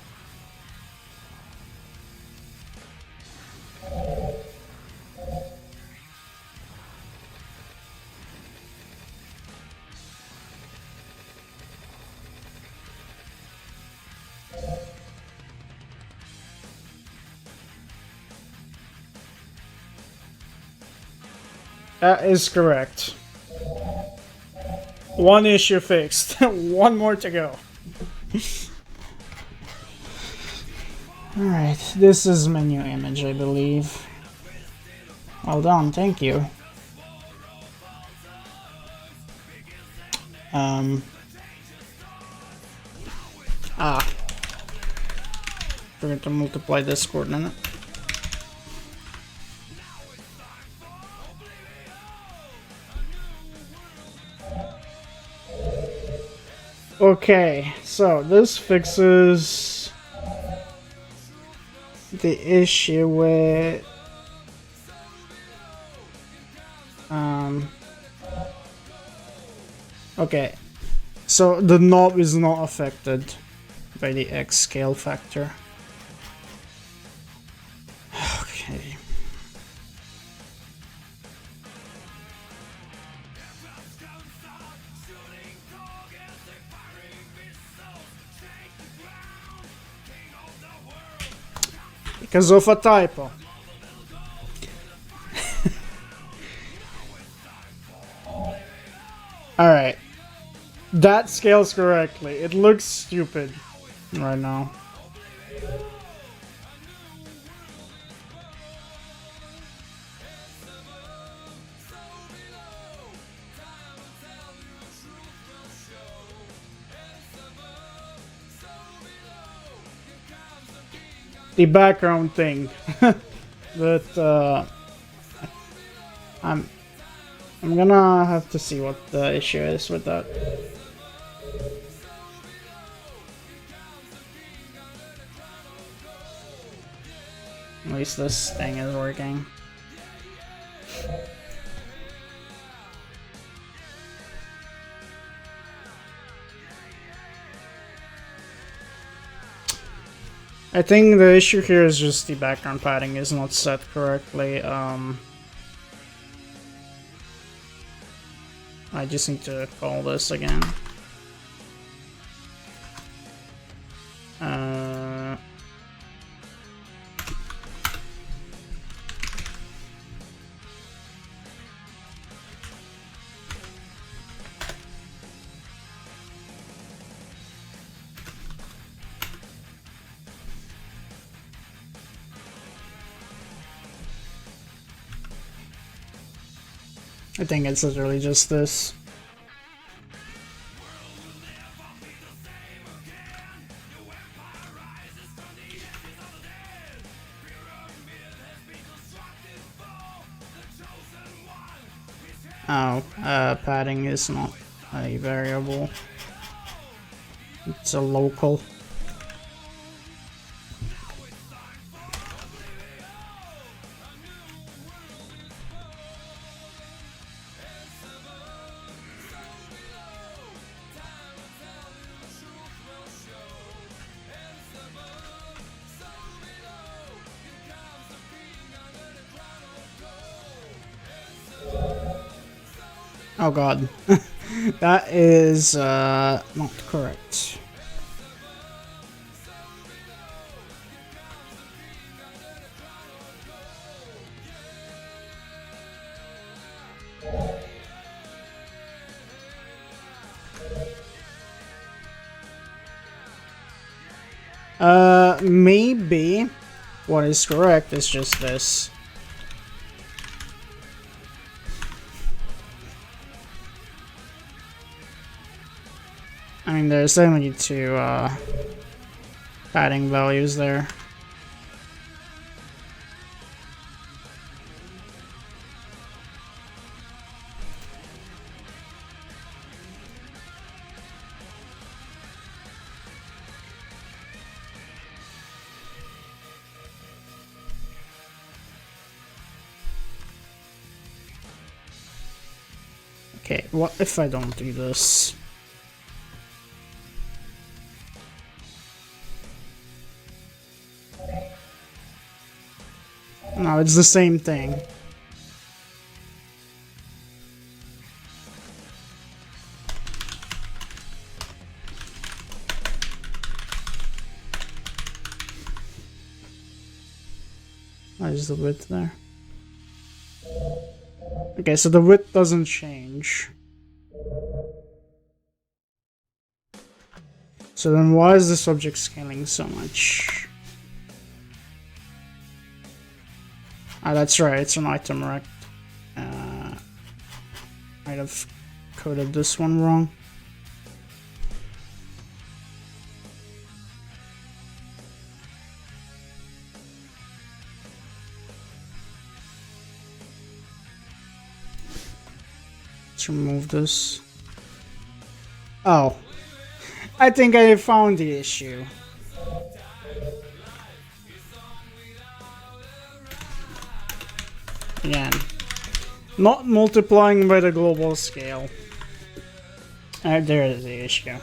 That is correct. One issue fixed. One more to go. Alright, this is menu image, I believe. Well done, thank you. Forgot to multiply this coordinate. Okay, so this fixes the issue with okay, so the knob is not affected by the X scale factor. Okay. Because of a typo. Alright. That scales correctly. It looks stupid right now. The background thing. But I'm gonna have to see what the issue is with that. At least this thing is working. I think the issue here is just the background padding is not set correctly. I just need to call this again. I think it's literally just this. Oh, padding is not a variable. It's a local. Oh god. That is not correct. Maybe what is correct is just this. I mean, there's only two padding values there. Okay, what if I don't do this? No, it's the same thing. What is the width there? Okay, so the width doesn't change. So then why is this object scaling so much? Ah, that's right, it's an item rect. Might have coded this one wrong. Let's remove this. Oh. I think I found the issue. Again. Not multiplying by the global scale. There is the issue.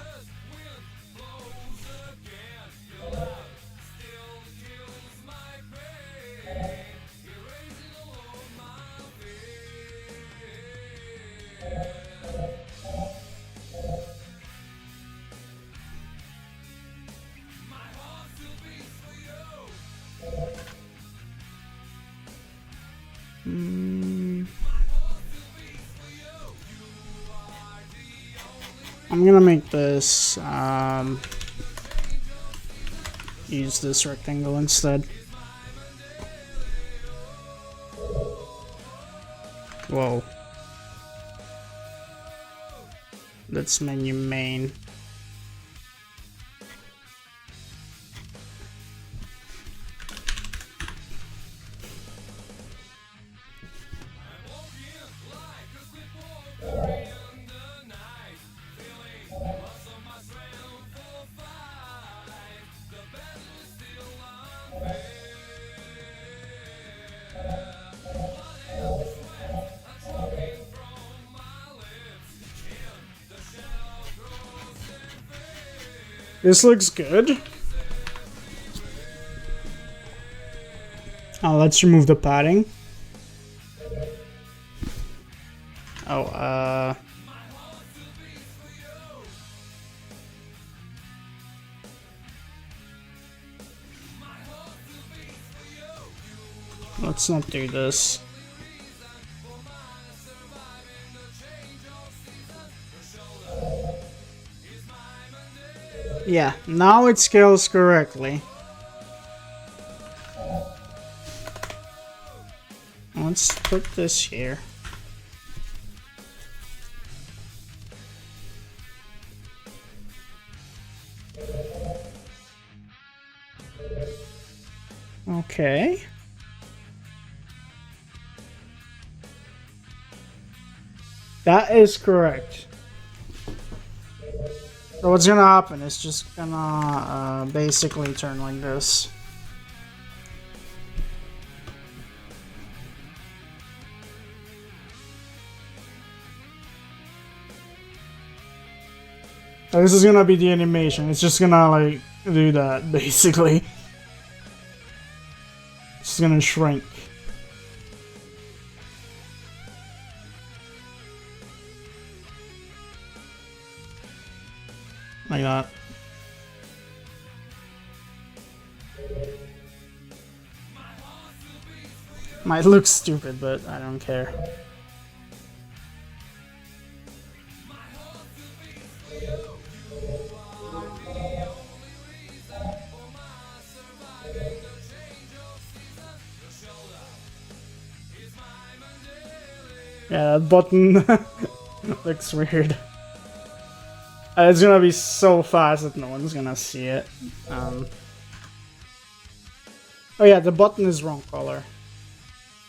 I'm gonna make this, use this rectangle instead. Whoa. That's menu main. This looks good. Let's remove the padding. Let's not do this. Yeah, now it scales correctly. Let's put this here. Okay. That is correct. So what's gonna happen? It's just gonna basically turn like this. So this is gonna be the animation. It's just gonna like do that basically. It's gonna shrink. Like that. Might look stupid, but I don't care. Yeah, that button looks weird. It's gonna be so fast that no one's gonna see it. Oh yeah, the button is wrong color.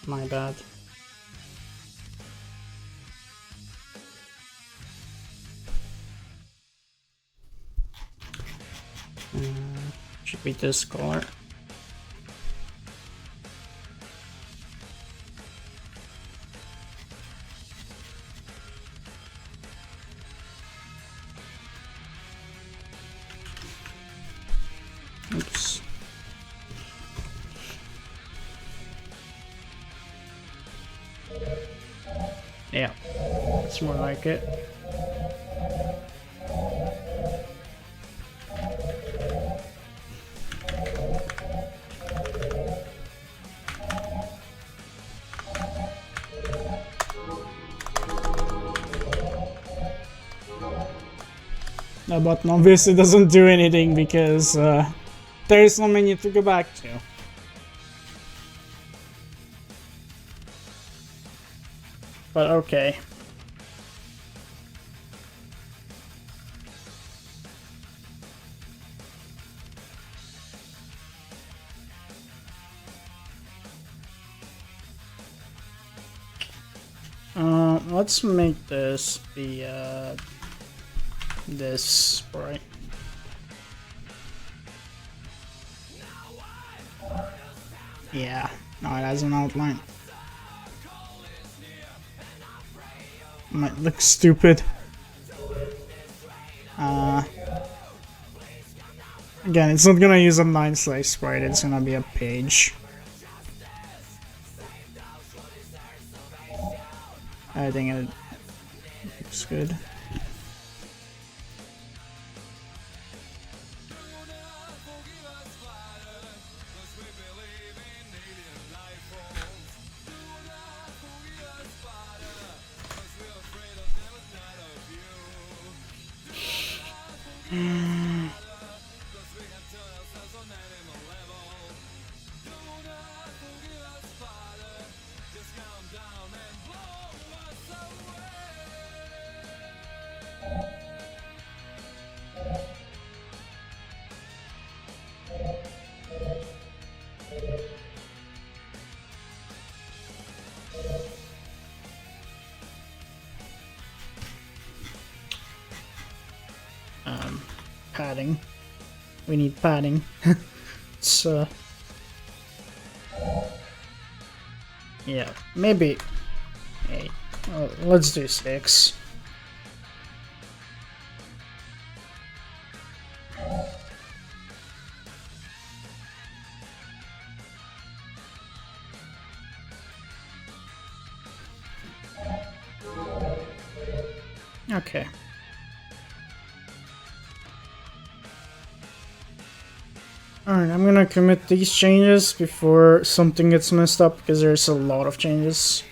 My bad. Should be this color. Oops. Yeah, it's more like it. The button obviously doesn't do anything because there is no menu to go back to. but okay. Let's make this be, this sprite. Yeah, no, it has an outline. Might look stupid. Again, it's not gonna use a 9-slice sprite, it's gonna be a page. I think it looks good. Padding. We need padding. It's yeah, maybe 8. Let's do 6. Okay. Alright, I'm gonna commit these changes before something gets messed up, because there's a lot of changes.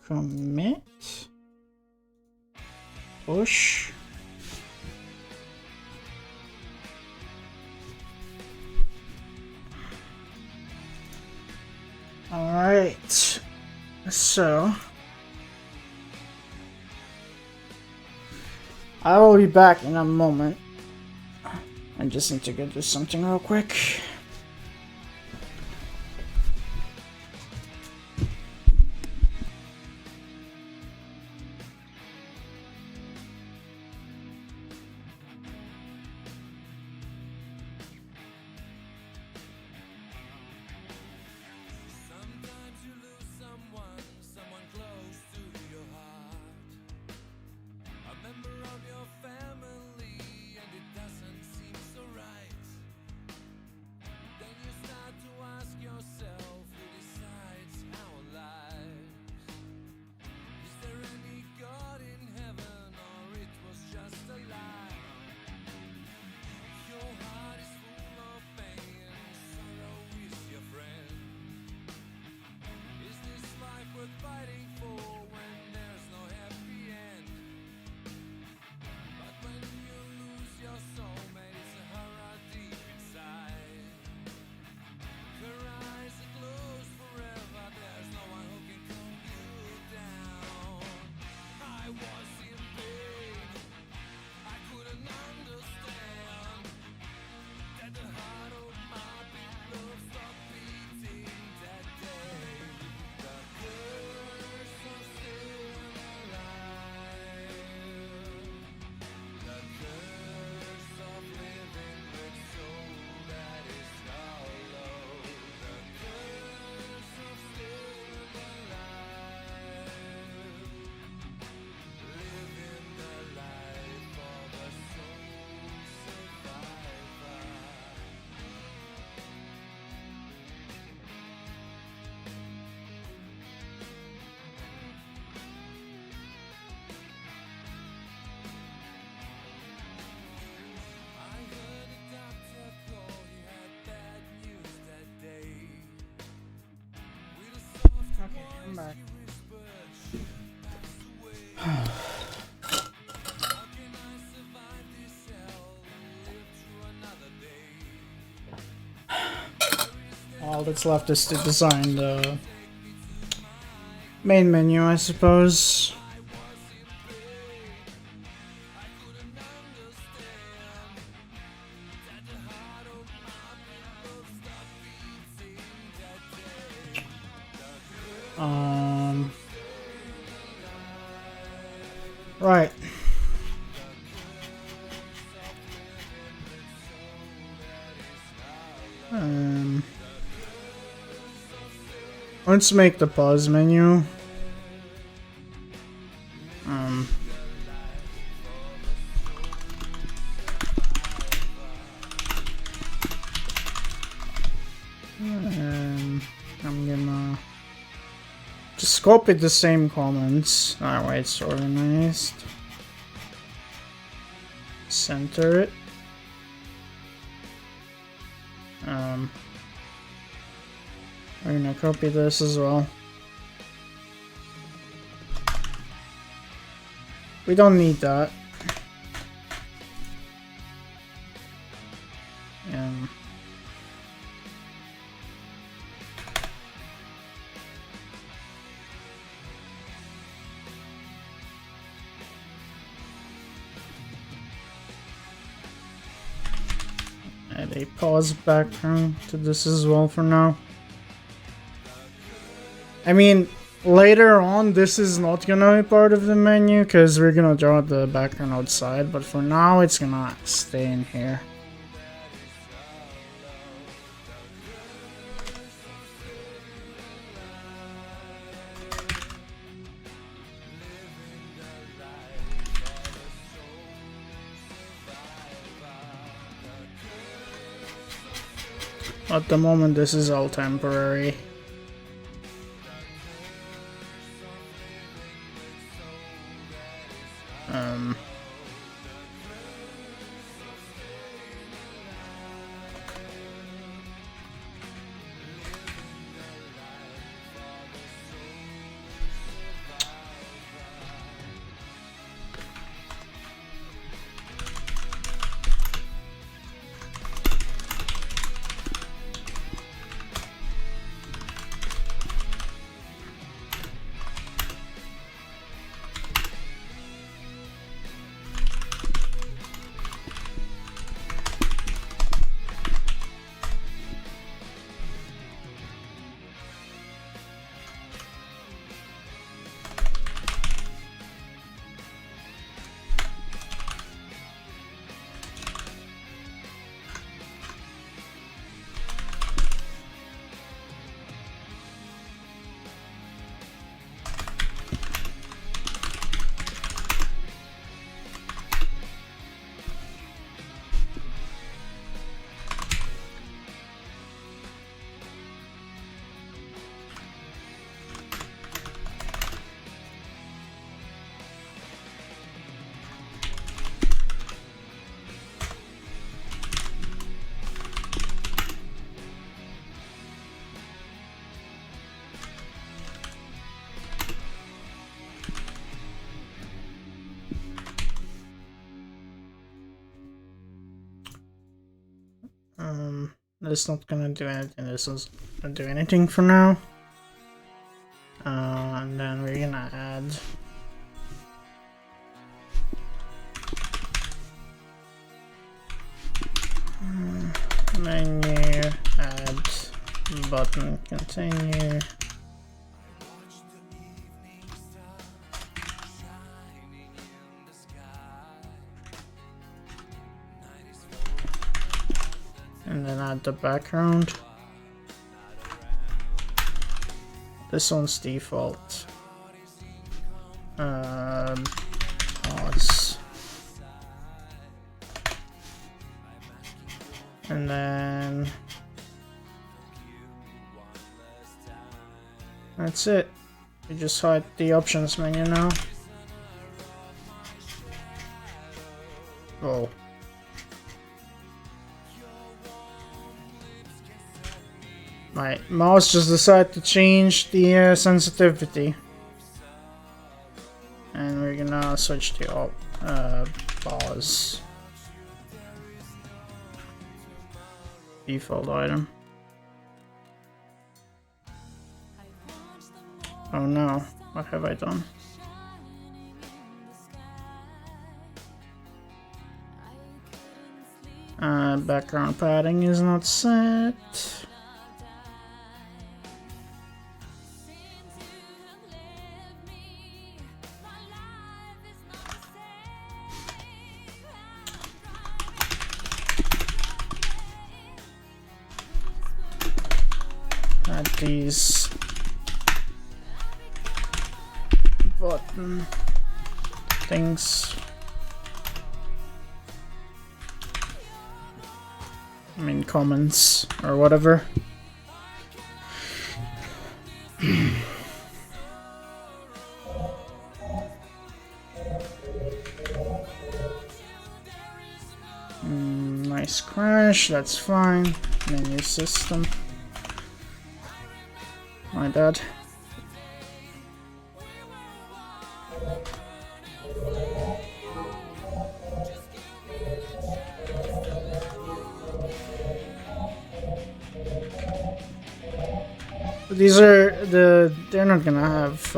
Commit. Push. Alright. So I will be back in a moment. I just need to go do something real quick. back. All that's left is to design the main menu, I suppose. Right. Let's make the pause menu. I'm gonna just copy the same comments. That way it's organized. Center it. We're gonna copy this as well. We don't need that. Add a pause background to this as well for now. I mean, later on this is not gonna be part of the menu because we're gonna draw the background outside, but for now it's gonna stay in here. At the moment this is all temporary. That's not gonna do anything. This is gonna do anything for now. And then we're gonna add menu, add button, continue. And then add the background. This one's default. Pause. And then that's it. We just hide the options menu now. Oh. My mouse just decided to change the sensitivity. And we're gonna switch to pause. Default item. Oh no, what have I done? Background padding is not set. Add these button things. I mean comments or whatever. Nice crash, that's fine. Menu system. My bad. These are they're not gonna have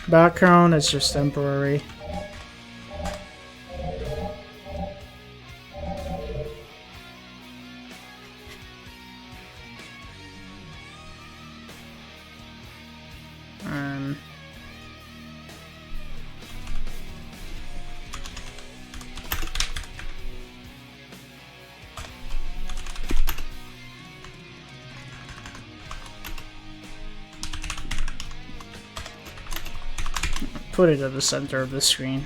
background, it's just temporary. Put it at the center of the screen.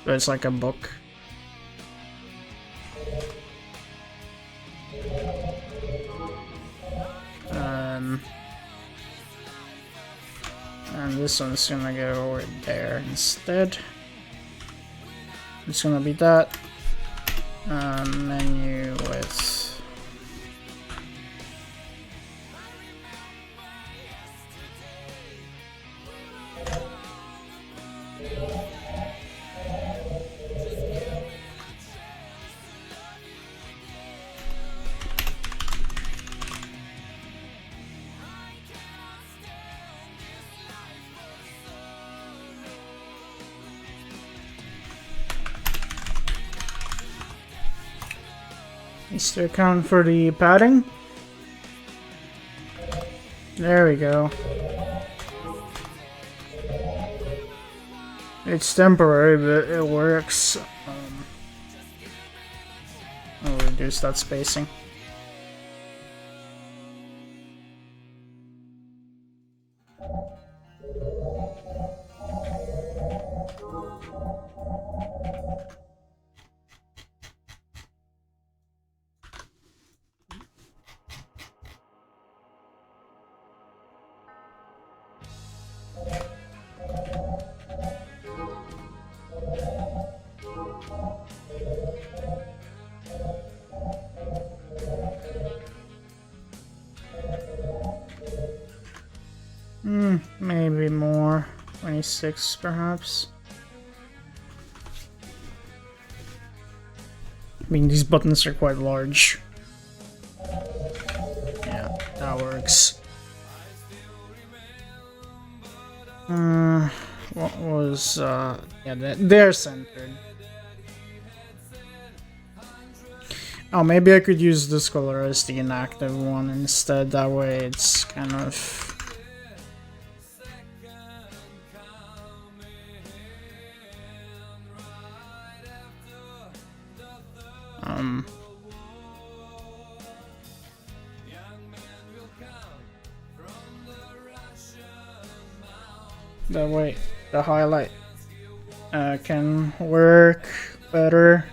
So it's like a book. And this one's gonna go over there instead. It's gonna be that. Menu with needs to account for the padding. There we go. It's temporary, but it works. I'll reduce that spacing. Maybe more. 26 perhaps. I mean, these buttons are quite large. Yeah, that works. What was, yeah, they're centered. Oh, maybe I could use this color as the inactive one instead, that way it's kind of... That way the highlight can work better.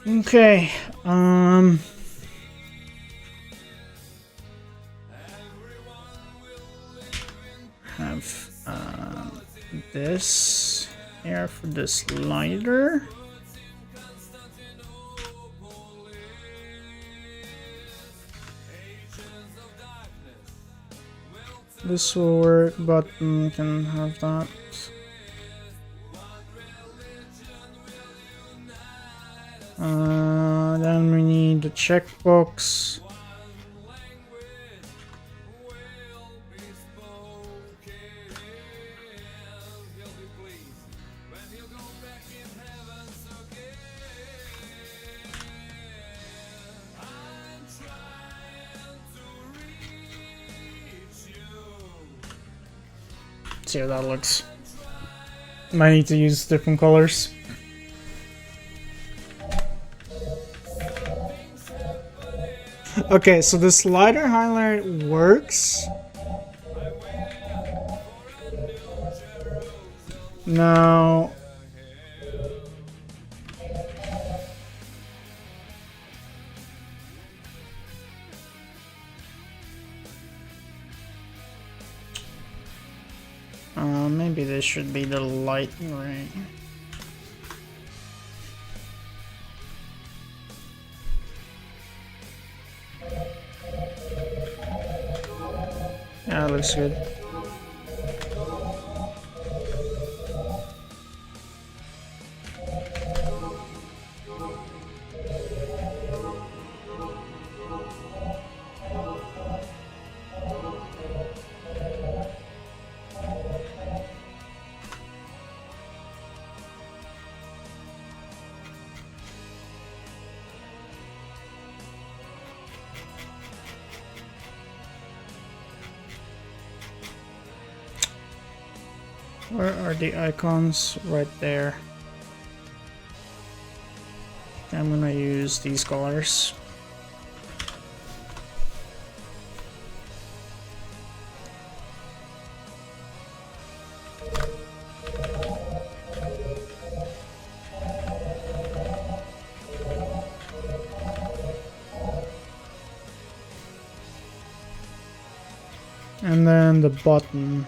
Okay, have this here for the slider. This will work, button can have that. Then we need the checkbox. See how that looks. Might need to use different colors. Okay, so the slider highlight works. Now, maybe this should be the light gray. Yeah, looks good. Where are the icons? Right there. I'm gonna use these colors. And then the button.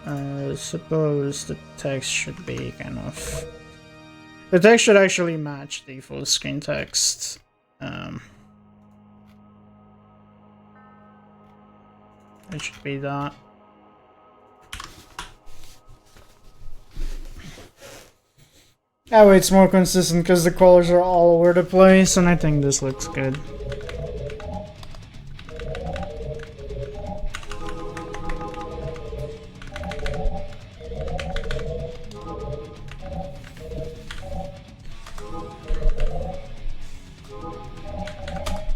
I suppose the text should be kind of... The text should actually match the full screen text. It should be that. That way it's more consistent because the colors are all over the place, and I think this looks good.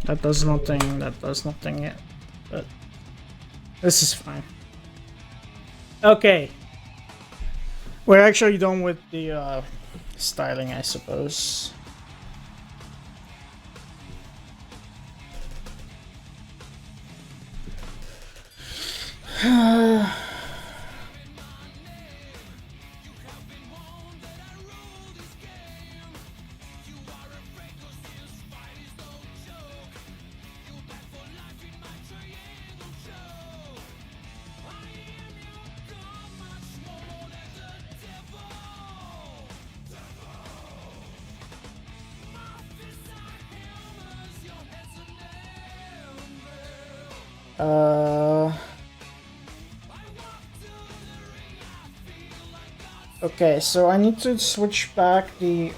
That does nothing yet, but this is fine. Okay. We're actually done with the styling, I suppose. Okay, so I need to switch back the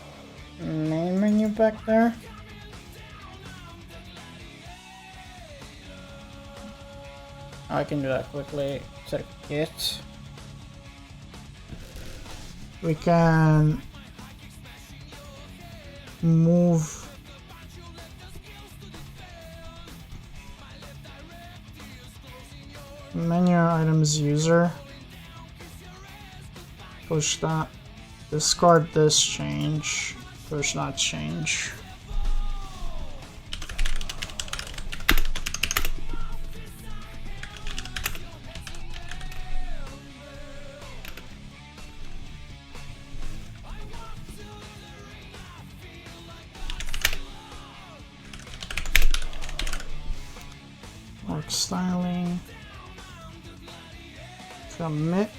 main menu back there. I can do that quickly. Take it. We can move menu items user. Push that. Discard this change. Push that change. styling. Commit.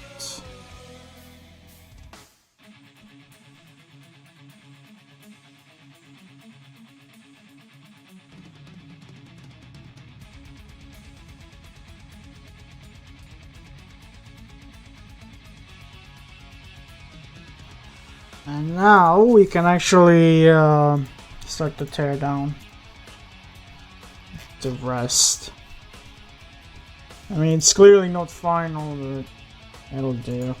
And now we can actually start to tear down the rest. I mean, it's clearly not final, but it'll do.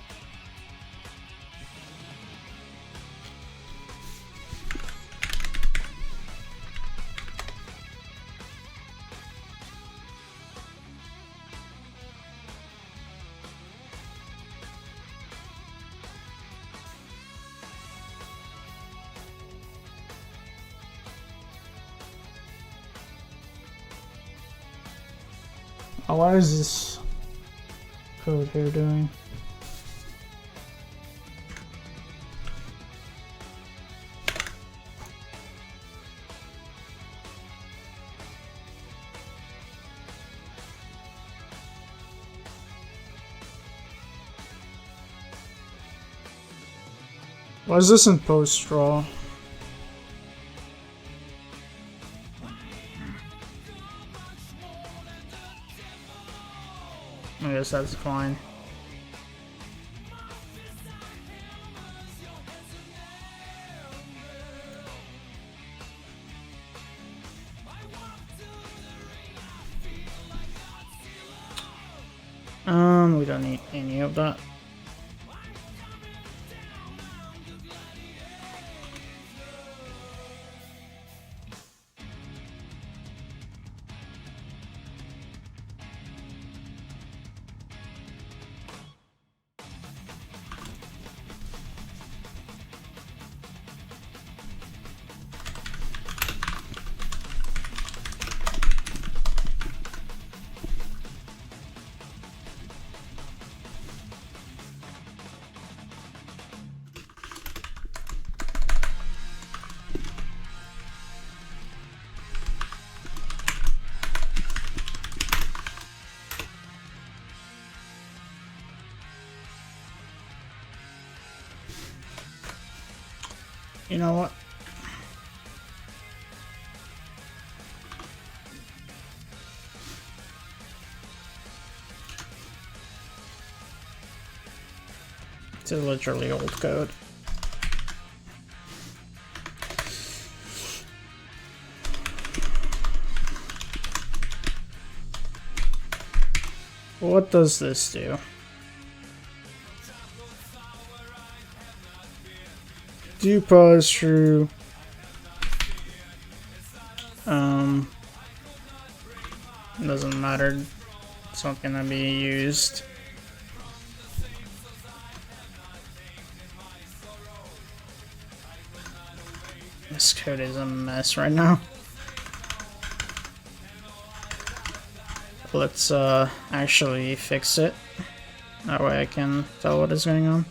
Oh, what is this code here doing? Why is this in post-draw? I guess that's fine. We don't need any of that. You know what? It's literally old code. What does this do? Do pause through doesn't matter, it's not gonna be used. This code is a mess right now. Let's actually fix it, that way I can tell what is going on.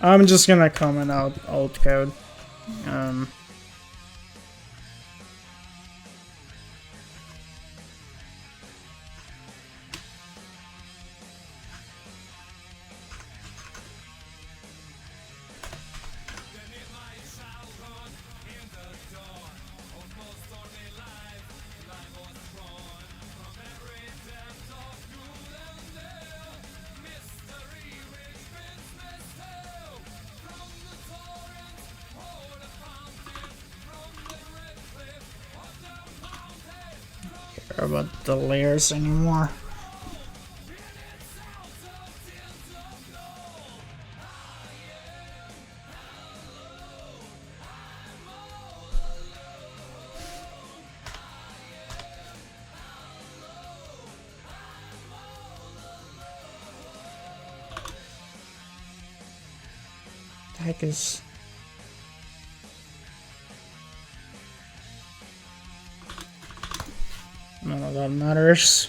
I'm just gonna comment out old code. Care about the layers anymore. The heck is... None of that matters.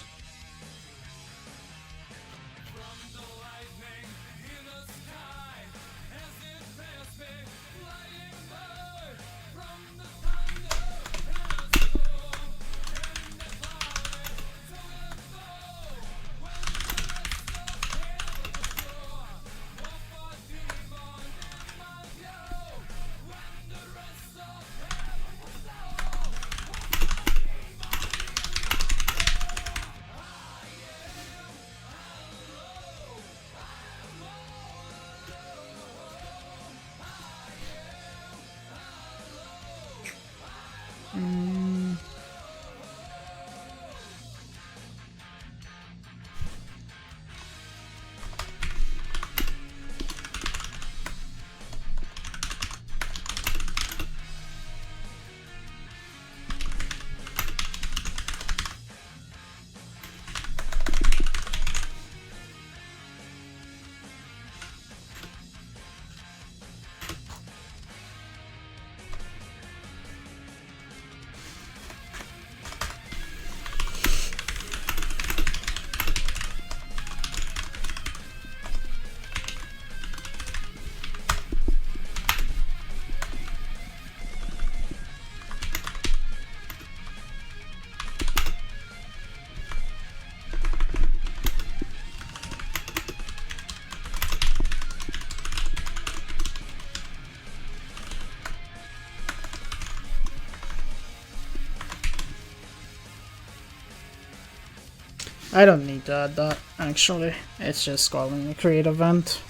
I don't need to add that, actually. It's just calling a create event.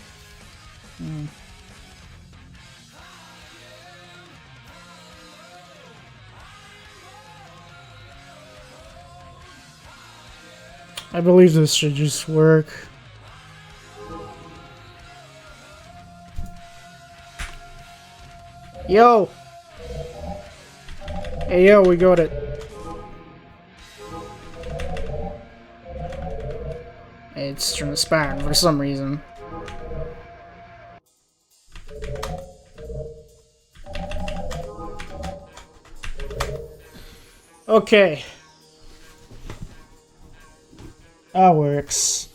I believe this should just work. Yo! Hey yo, we got it. It's transparent for some reason. Okay. That works.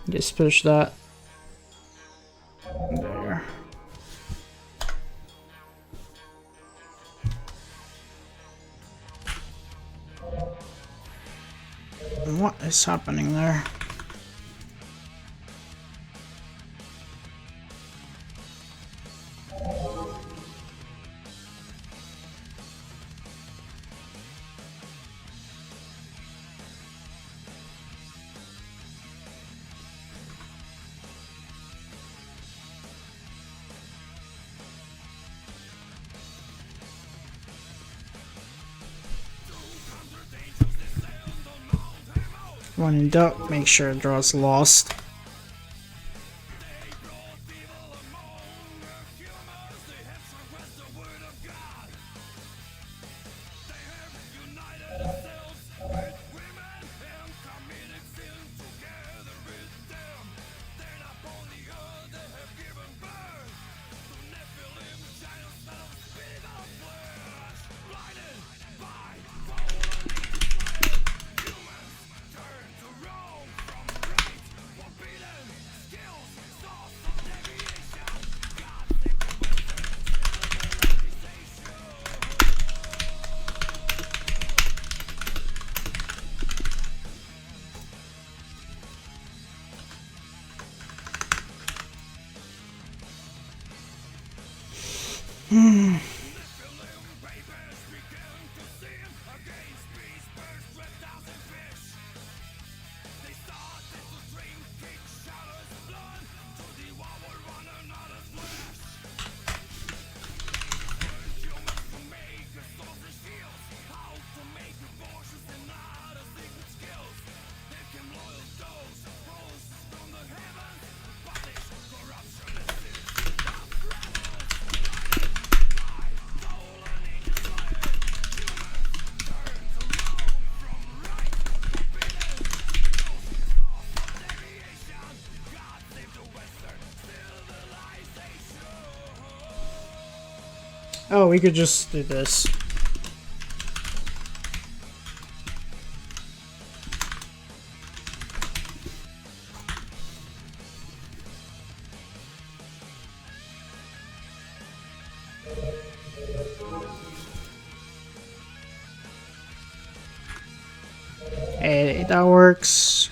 Just push that. There. What is happening there? When in doubt, make sure draw's lost. Oh, we could just do this. Hey, that works.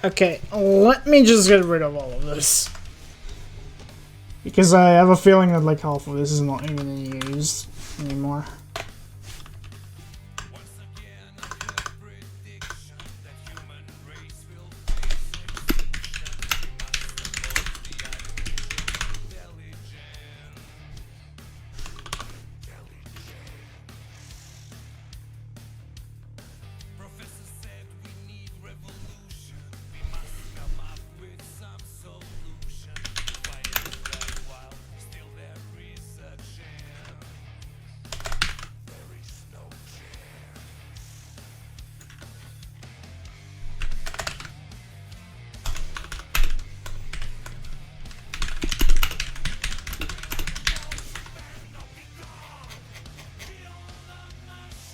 Okay, let me just get rid of all of this. Because I have a feeling that like half of this is not even used anymore.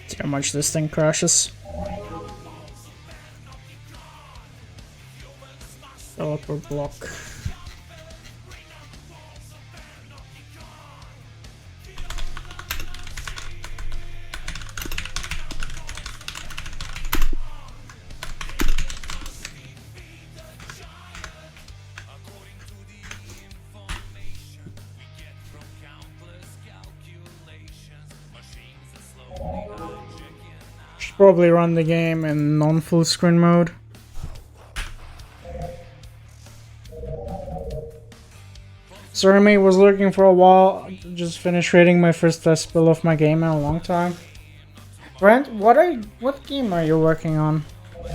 See how much this thing crashes. Developer block. Should probably run the game in non-full screen mode. Sorry, mate, was lurking for a while. Just finished rating my first test build of my game in a long time. Brent, what game are you working on?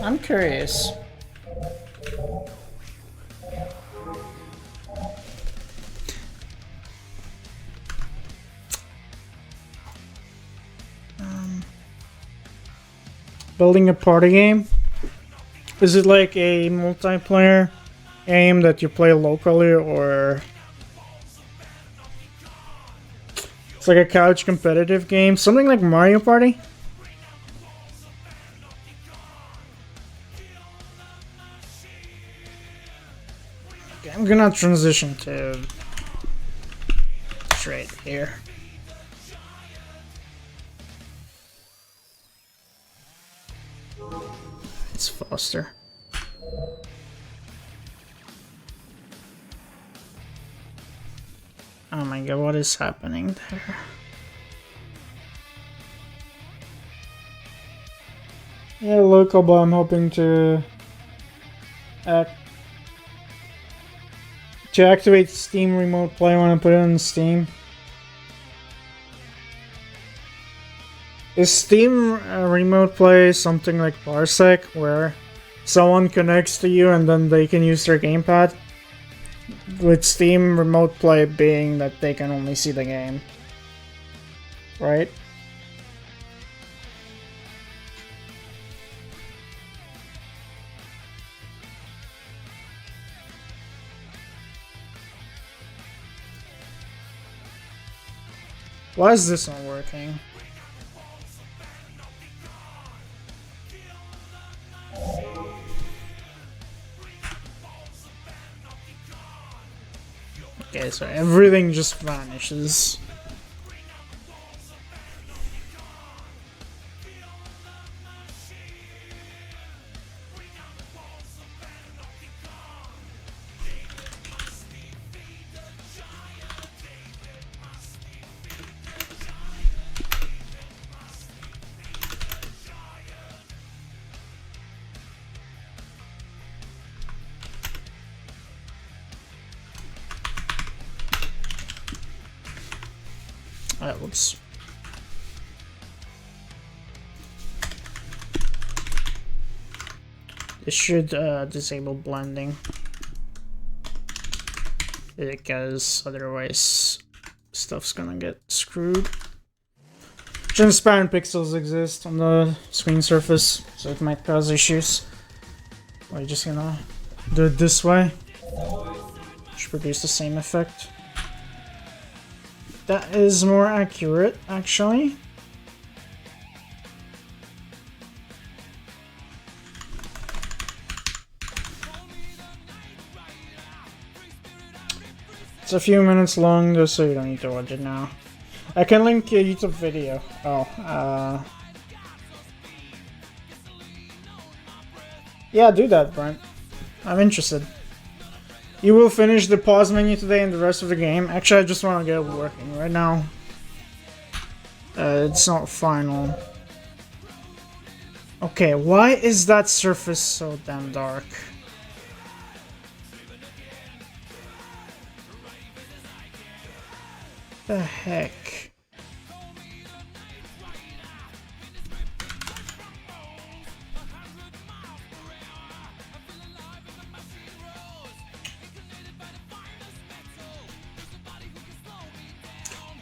I'm curious. Building a party game? Is it like a multiplayer game that you play locally, or it's like a couch competitive game? Something like Mario Party? Okay, I'm gonna transition to straight here. It's faster. Oh my god, what is happening there? Yeah, local, but I'm hoping to activate Steam Remote Play when I put it on Steam. Is Steam Remote Play something like Parsec, where someone connects to you and then they can use their gamepad? With Steam Remote Play being that they can only see the game, right? Why is this not working? Okay, so everything just vanishes. Whoops. This should disable blending, because otherwise stuff's gonna get screwed. Transparent pixels exist on the screen surface, so it might cause issues. We're just gonna do it this way. Should produce the same effect. That is more accurate, actually. It's a few minutes long, though, so you don't need to watch it now. I can link a YouTube video. Oh, yeah, do that, Brent. I'm interested. You will finish the pause menu today and the rest of the game. Actually, I just want to get it working right now. It's not final. Okay, why is that surface so damn dark? The heck?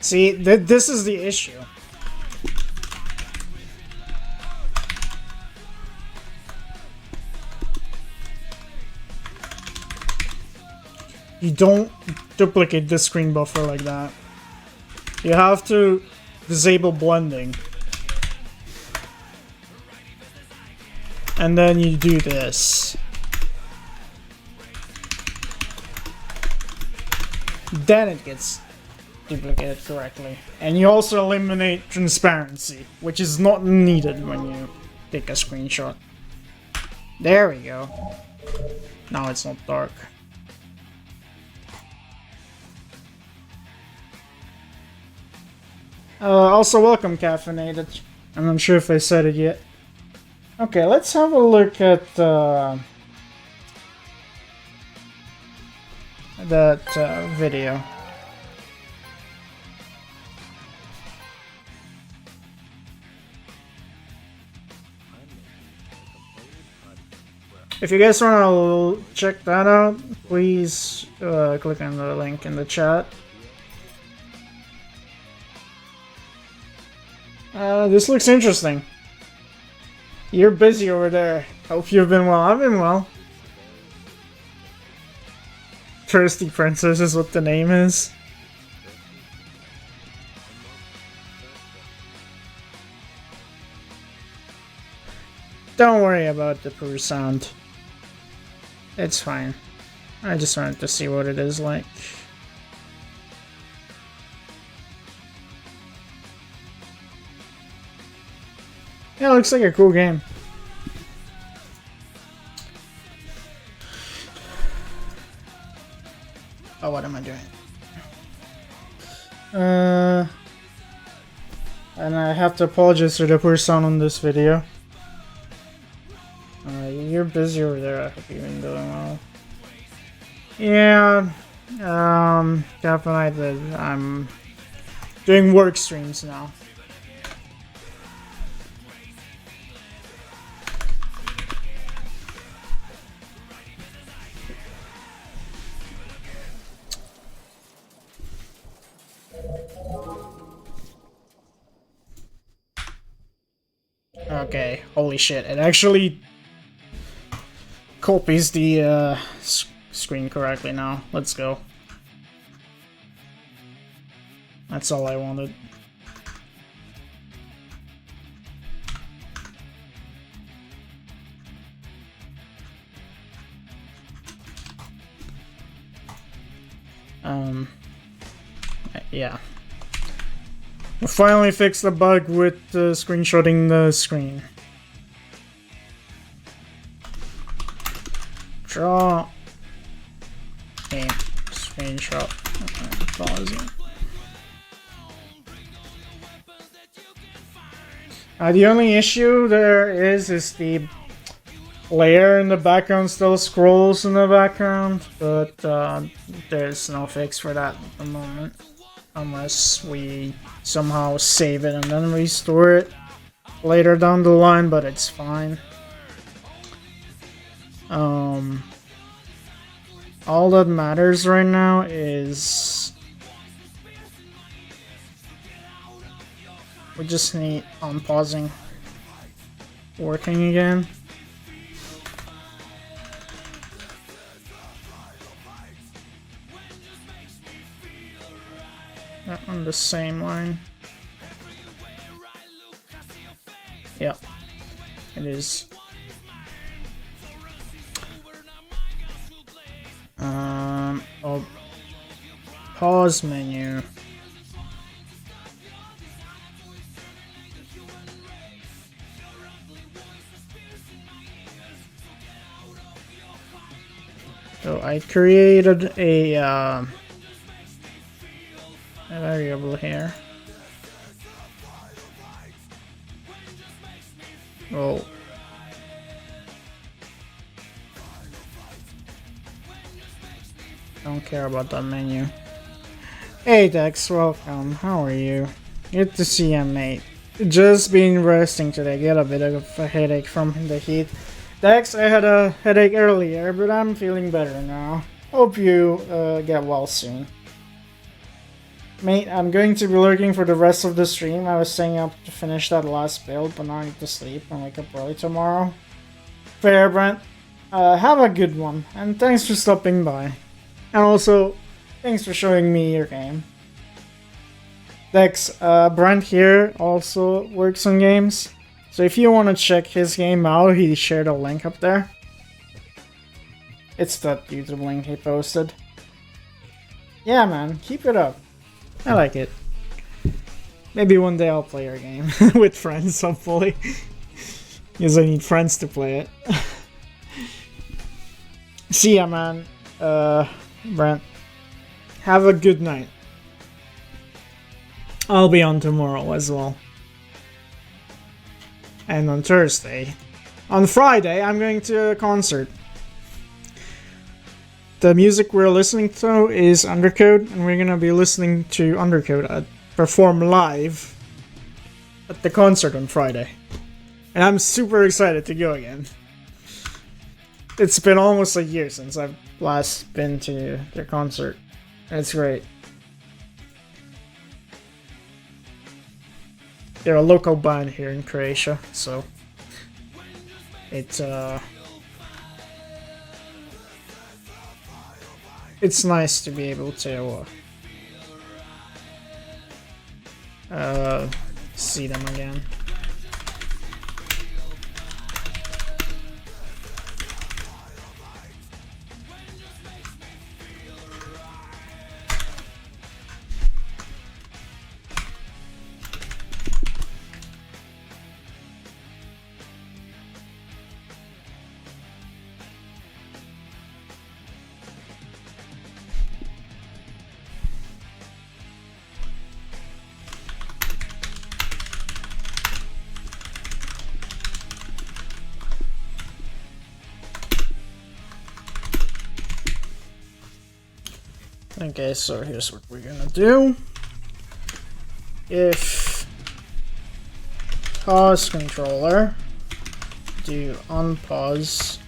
See, this is the issue. You don't duplicate the screen buffer like that. You have to disable blending. And then you do this. Then it gets duplicated correctly. And you also eliminate transparency, which is not needed when you take a screenshot. There we go. Now it's not dark. Also welcome, Caffeinated. I'm not sure if I said it yet. Okay, let's have a look at that video. If you guys want to check that out, please click on the link in the chat. This looks interesting. You're busy over there. Hope you've been well. I've been well. Thirsty Princess is what the name is. Don't worry about the poor sound. It's fine. I just wanted to see what it is like. Yeah, it looks like a cool game. Oh, what am I doing? And I have to apologize for the poor sound on this video. You're busy over there. I hope you've been doing well. Yeah, definitely. I'm doing work streams now. Okay, holy shit, it actually copies the screen correctly now. Let's go. That's all I wanted. Yeah. We finally fixed the bug with screenshotting the screen. Draw. Game. Screenshot. Pause. The only issue there is the layer in the background still scrolls in the background, but there's no fix for that at the moment. Unless we somehow save it and then restore it later down the line, but it's fine. All that matters right now is we just need unpausing working again. On the same line. Yep, it is. Oh, pause menu. I created a variable here. Oh. Don't care about that menu. Hey Dex, welcome. How are you? Good to see you, mate. Just been resting today. Get a bit of a headache from the heat. Dex, I had a headache earlier, but I'm feeling better now. Hope you get well soon. Mate, I'm going to be lurking for the rest of the stream. I was staying up to finish that last build, but now I need to sleep and wake up early tomorrow. Fair, Brent. Have a good one, and thanks for stopping by. And also, thanks for showing me your game. Dex, Brent here also works on games. So if you want to check his game out, he shared a link up there. It's that YouTube link he posted. Yeah man, keep it up. I like it. Maybe one day I'll play your game with friends, hopefully. Because I need friends to play it. See ya man, Brent. Have a good night. I'll be on tomorrow as well. And on Thursday. On Friday, I'm going to a concert. The music we're listening to is Undercode, and we're gonna be listening to Undercode perform live at the concert on Friday. And I'm super excited to go again. It's been almost a year since I've last been to their concert. And it's great. They're a local band here in Croatia, so it's nice to be able to see them again. Okay, so here's what we're gonna do. If pause controller do unpause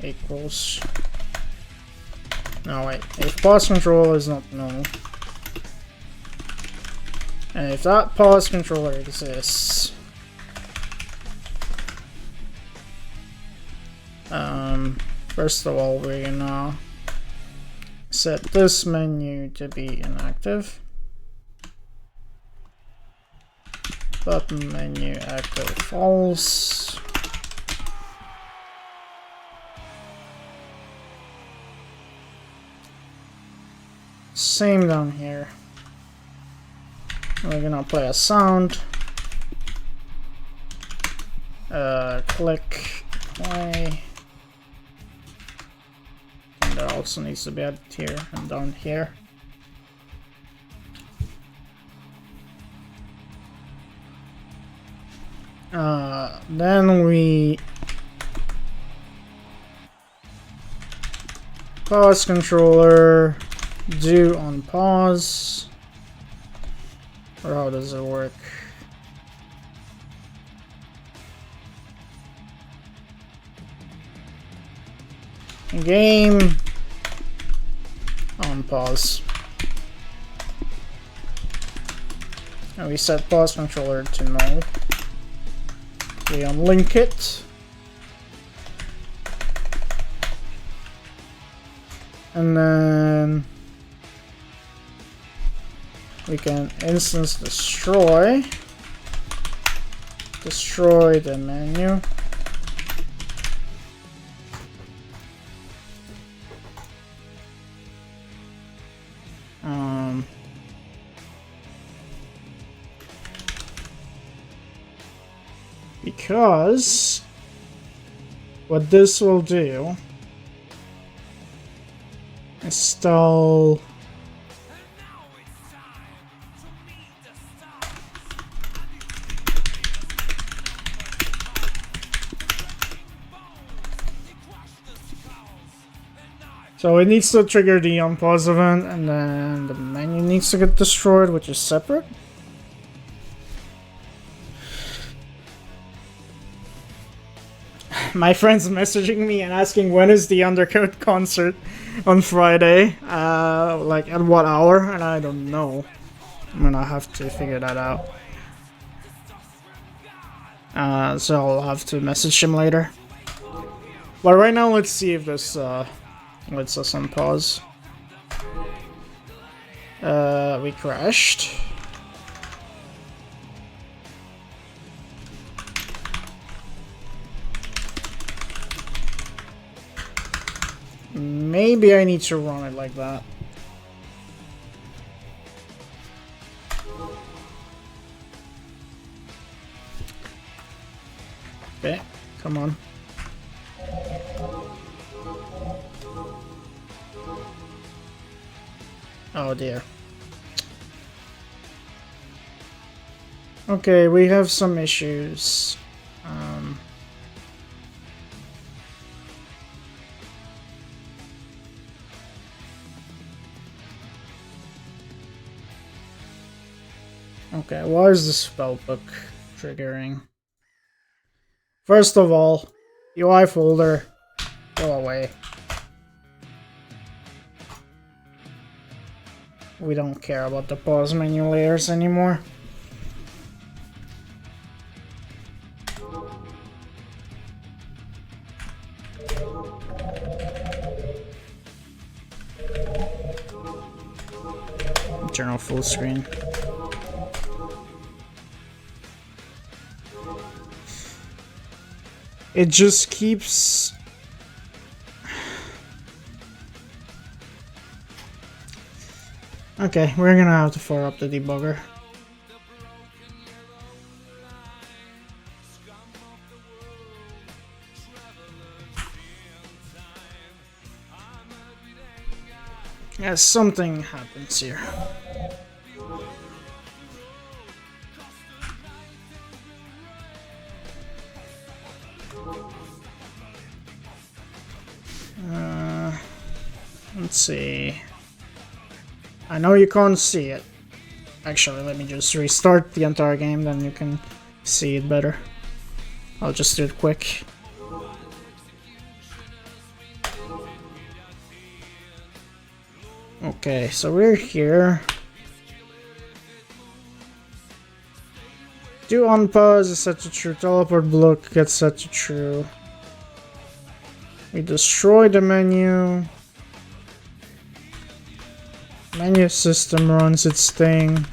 equals, no wait, if pause controller is not null, and if that pause controller exists, first of all we're gonna set this menu to be inactive. Button menu active false. Same down here. We're gonna play a sound. Click play. That also needs to be added here and down here. Then we pause controller do on pause, or how does it work? Game on pause. And we set pause controller to null. We unlink it. And then we can instance destroy the menu. Because what this will do Install. So it needs to trigger the unpause event, and then the menu needs to get destroyed, which is separate. My friend's messaging me and asking when is the Undercode concert on Friday, like at what hour, and I don't know. I'm gonna have to figure that out. So I'll have to message him later. But right now, let's see if this lets us unpause. We crashed. Maybe I need to run it like that. Okay, come on. Oh dear. Okay, we have some issues. Okay, why is the spellbook triggering? First of all, UI folder, go away. We don't care about the pause menu layers anymore. Turn off full screen. It just keeps... Okay, we're gonna have to fire up the debugger. Yeah, something happens here. Let's see. I know you can't see it. Actually, let me just restart the entire game, then you can see it better. I'll just do it quick. Okay, so we're here. Do unpause is set to true. Teleport block gets set to true. We destroy the menu. Menu system runs its thing.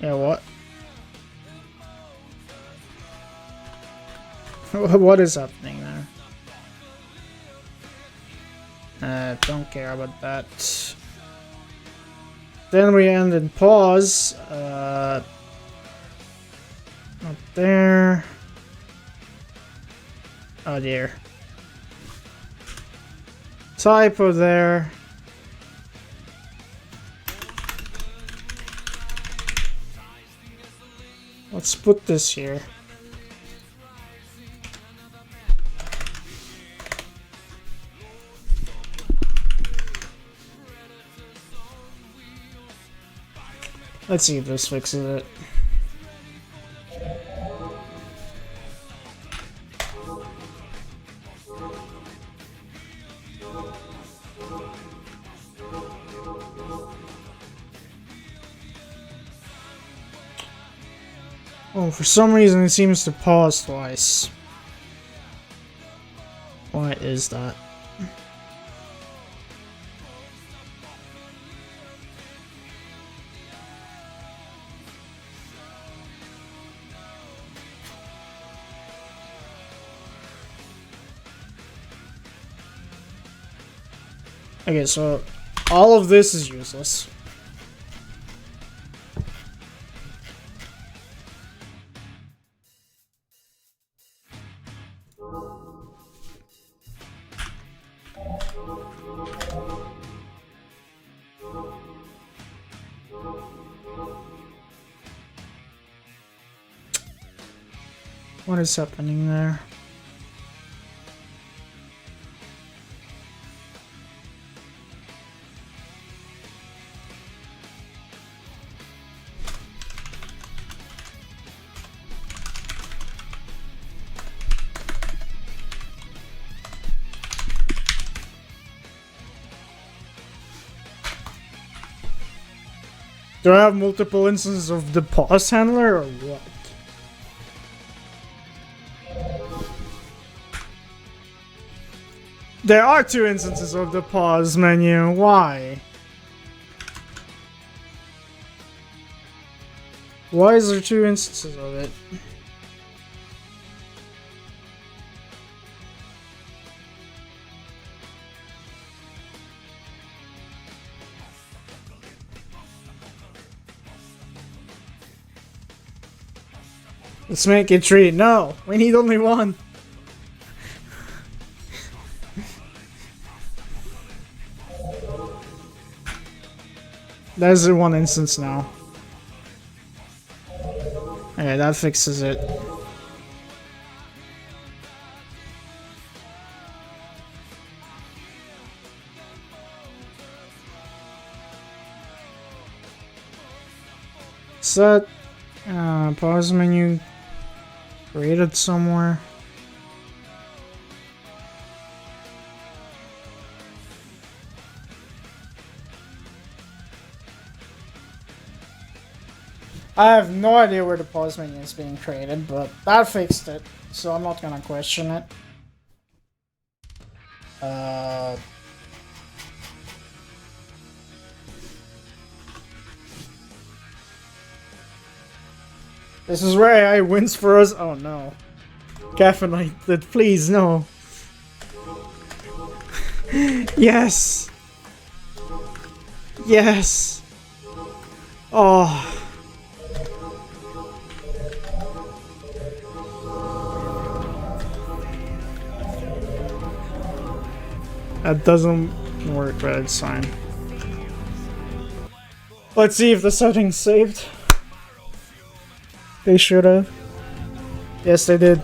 Yeah, what? What is happening there? Don't care about that. Then we end in pause. Not there. Oh dear. Typo there. Let's put this here. Let's see if this fixes it. Oh, for some reason it seems to pause twice. Why is that? Okay, so all of this is useless. What is happening there? Do I have multiple instances of the pause handler or what? There are 2 instances of the pause menu. Why? Why is there 2 instances of it? Let's make it 3. No, we need only 1. There's 1 instance now. Okay, that fixes it. Set pause menu created somewhere. I have no idea where the pause menu is being created, but that fixed it, so I'm not gonna question it. This is where AI wins for us. Oh no. Caffeinite, please, no. Yes! Yes! Oh. That doesn't work, but it's fine. Let's see if the settings saved. They should have. Yes, they did.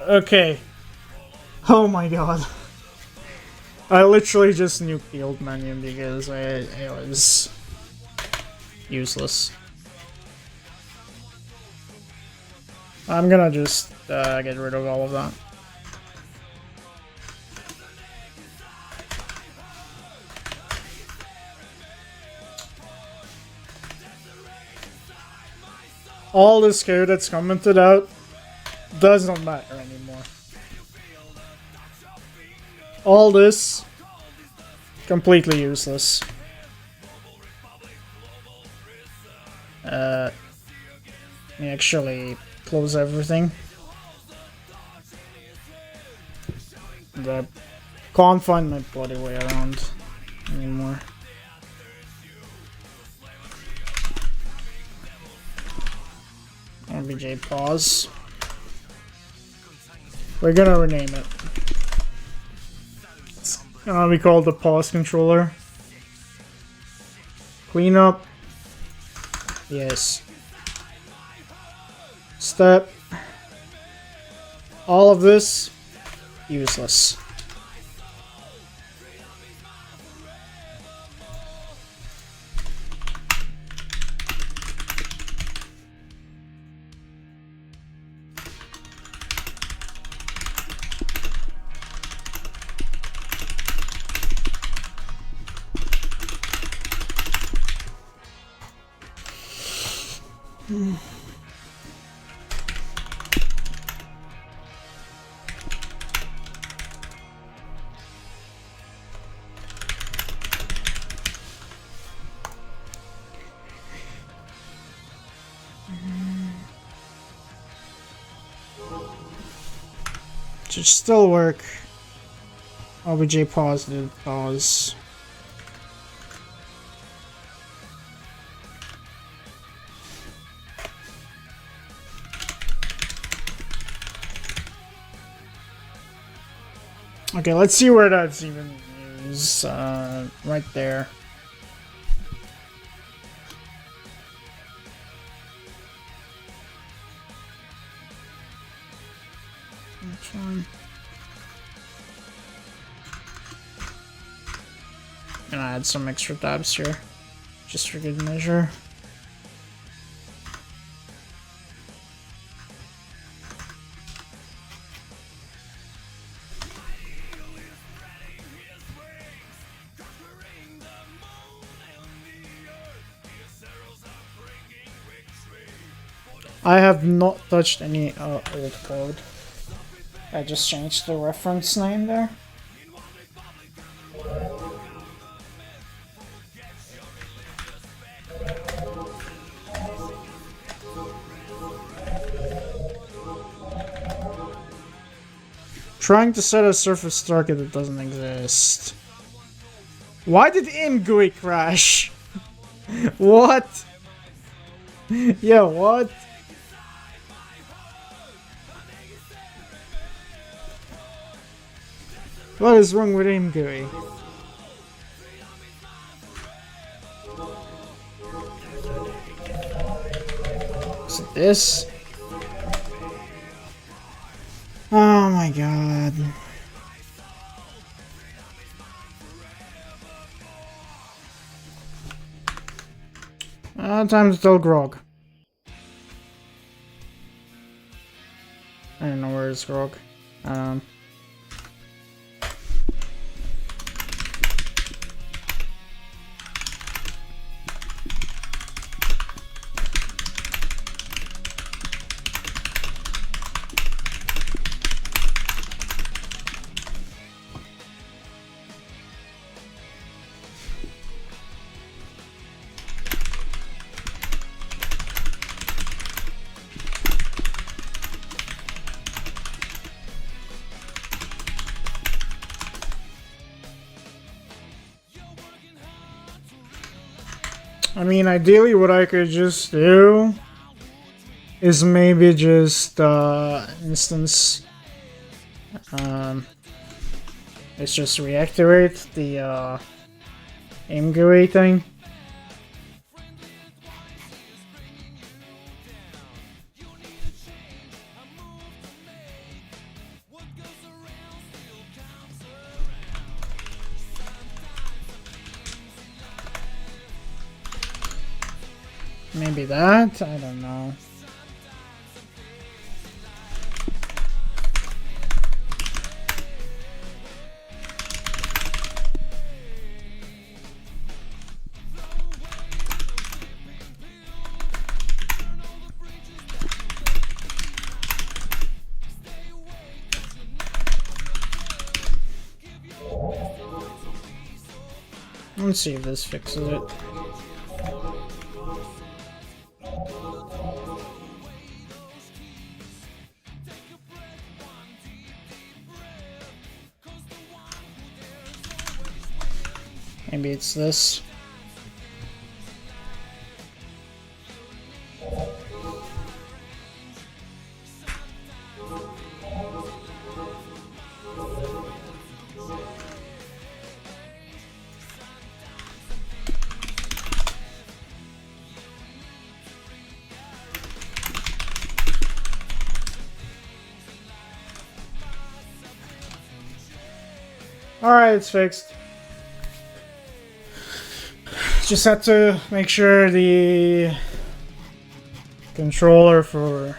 Okay. Oh my god. I literally just nuked the old menu because it was useless. I'm gonna just get rid of all of that. All this code that's commented out does not matter anymore. All this, completely useless. Let me actually close everything. I can't find my bloody way around anymore. RBJ pause. We're gonna rename it. It's gonna be called the pause controller. Cleanup. Yes. Step. All of this useless. Should still work. OBJ positive pause. Okay, let's see where that's even used. Right there. fine. Gonna add some extra tabs here, just for good measure. I have not touched any old code. I just changed the reference name there. Trying to set a surface target that doesn't exist. Why did ImGUI crash? What? Yeah, what? What is wrong with ImGUI? Is it this? Oh my god. Time to tell Grog. I don't know where is Grog. I mean, ideally what I could just do is maybe just instance let's just reactivate the ImGUI thing. Maybe that? I don't know. Let's see if this fixes it. Maybe it's this. Alright, it's fixed. Just had to make sure the controller for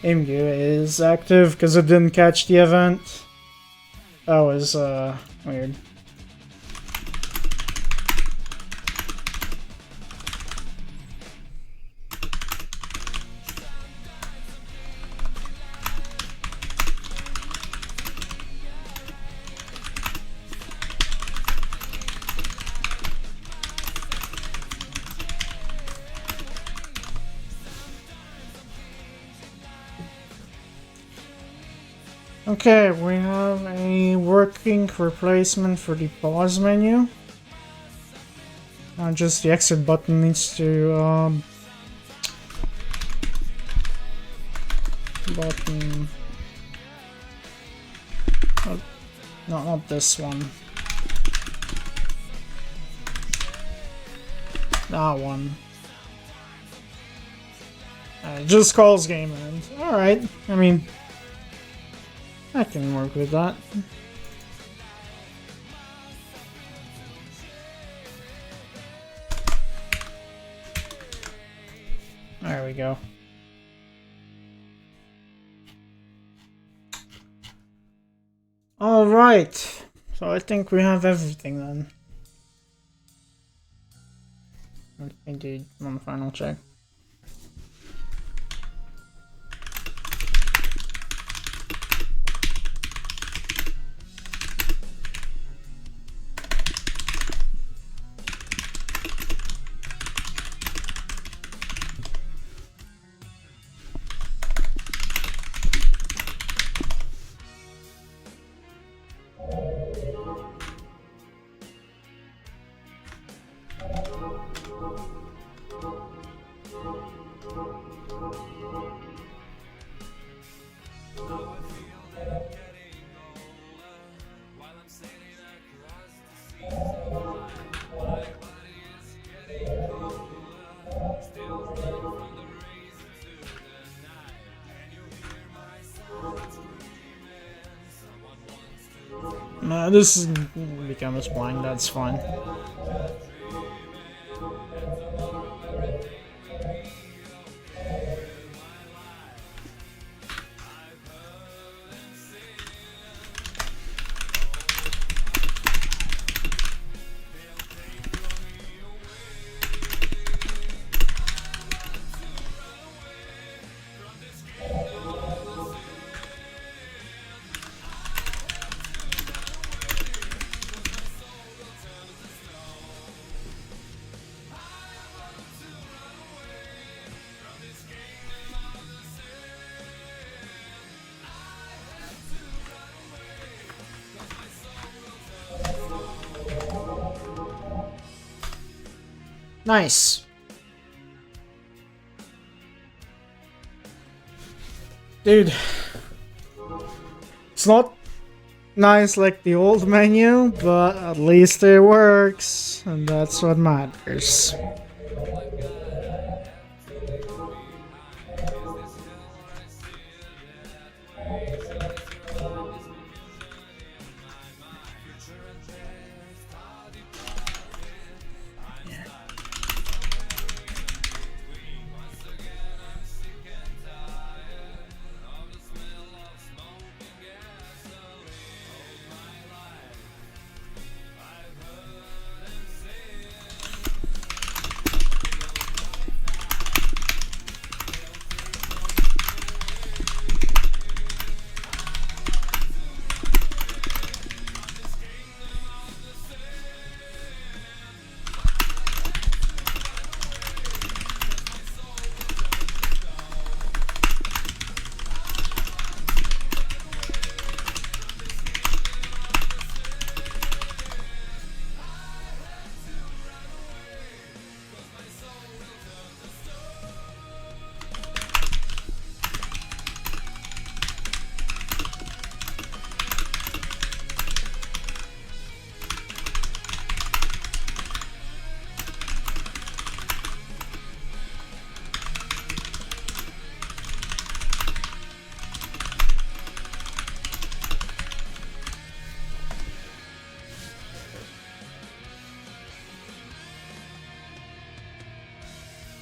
ImGUI is active because it didn't catch the event. That was weird. Okay, we have a working replacement for the pause menu. Just the exit button needs to button. Oh, no, not this one. That one. It just calls game end. Alright, I mean, I can work with that. There we go. Alright, so I think we have everything then. Let me do one final check. No, this is becomes blind, that's fine. Nice. Dude. It's not nice like the old menu, but at least it works, and that's what matters.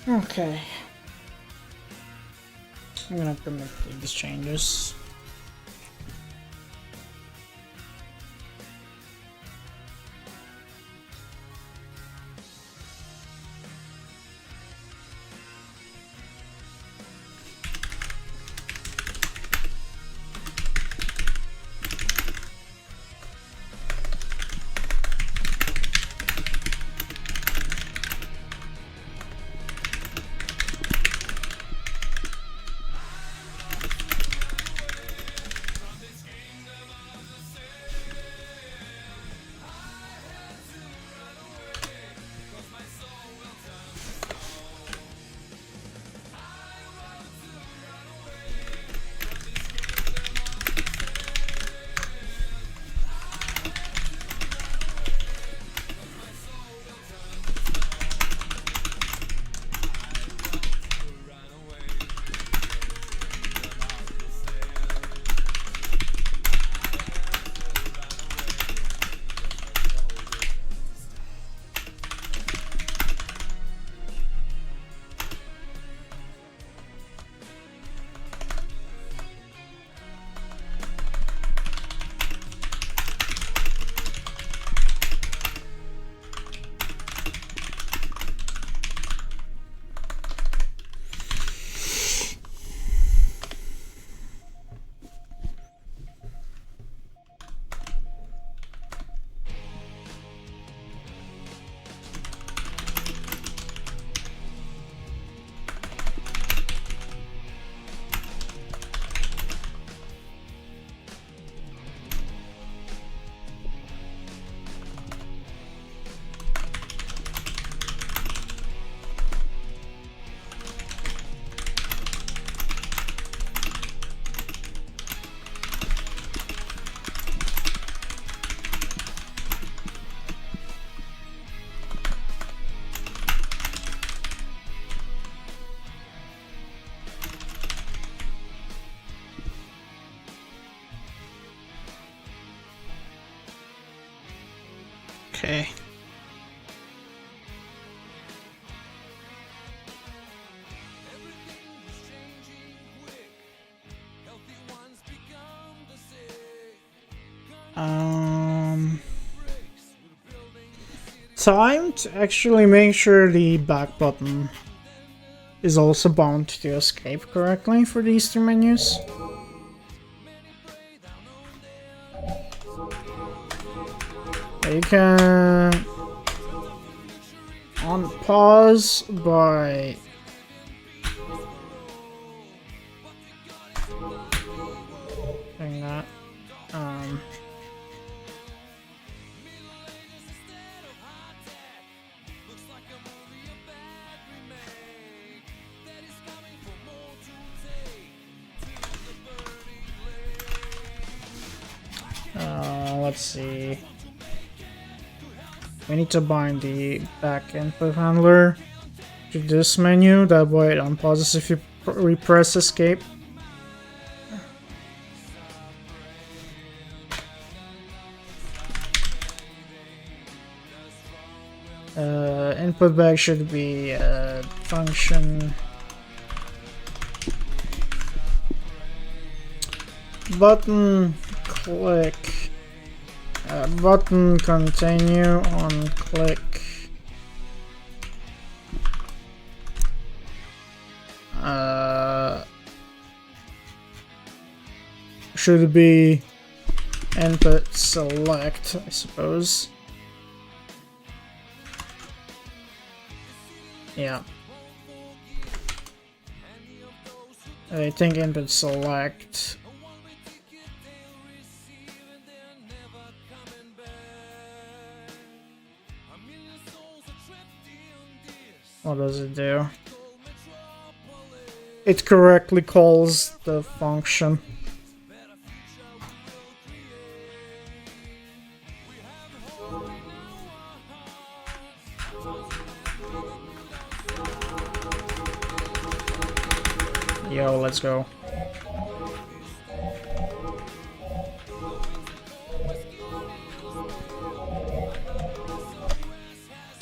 Okay. I'm gonna have to make these changes. Okay. Time to actually make sure the back button is also bound to escape correctly for these two menus. You can on pause by doing that. Let's see. We need to bind the back input handler to this menu. That way it unpauses if you repress escape. Input back should be function button click button continue on click should be input select, I suppose. Yeah. I think input select. What does it do? It correctly calls the function. Yo, let's go.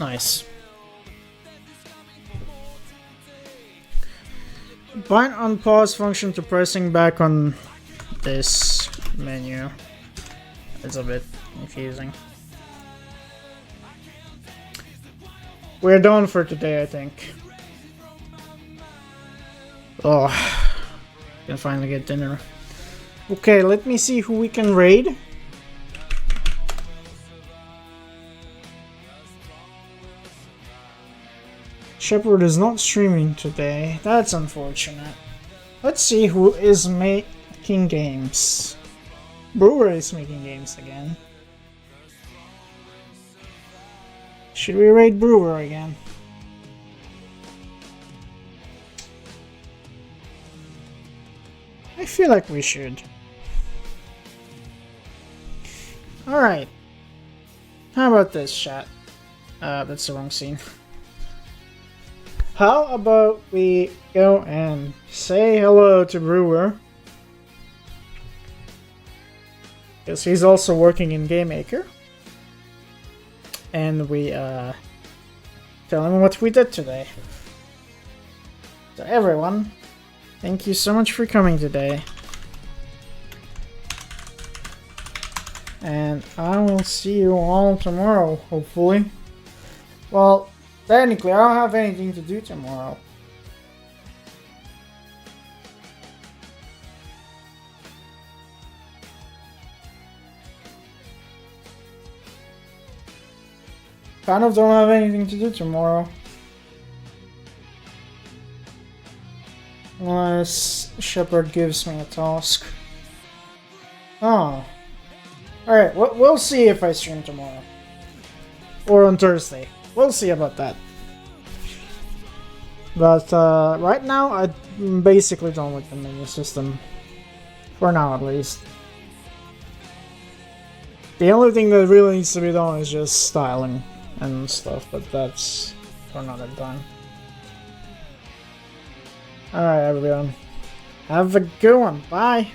Nice. Bind on pause function to pressing back on this menu. It's a bit confusing. We're done for today, I think. Oh, can finally get dinner. Okay, let me see who we can raid. Shepard is not streaming today. That's unfortunate. Let's see who is making games. Brewer is making games again. Should we raid Brewer again? I feel like we should. Alright. How about this, chat? That's the wrong scene. How about we go and say hello to Brewer? Because he's also working in GameMaker. And we tell him what we did today. So everyone, thank you so much for coming today. And I will see you all tomorrow, hopefully. Well, technically, I don't have anything to do tomorrow. Kind of don't have anything to do tomorrow. Unless Shepard gives me a task. Oh. Alright, we'll see if I stream tomorrow. Or on Thursday. We'll see about that. But right now, I'm basically done with the menu system. For now, at least. The only thing that really needs to be done is just styling and stuff, but that's for another time. Alright, everyone. Have a good one. Bye!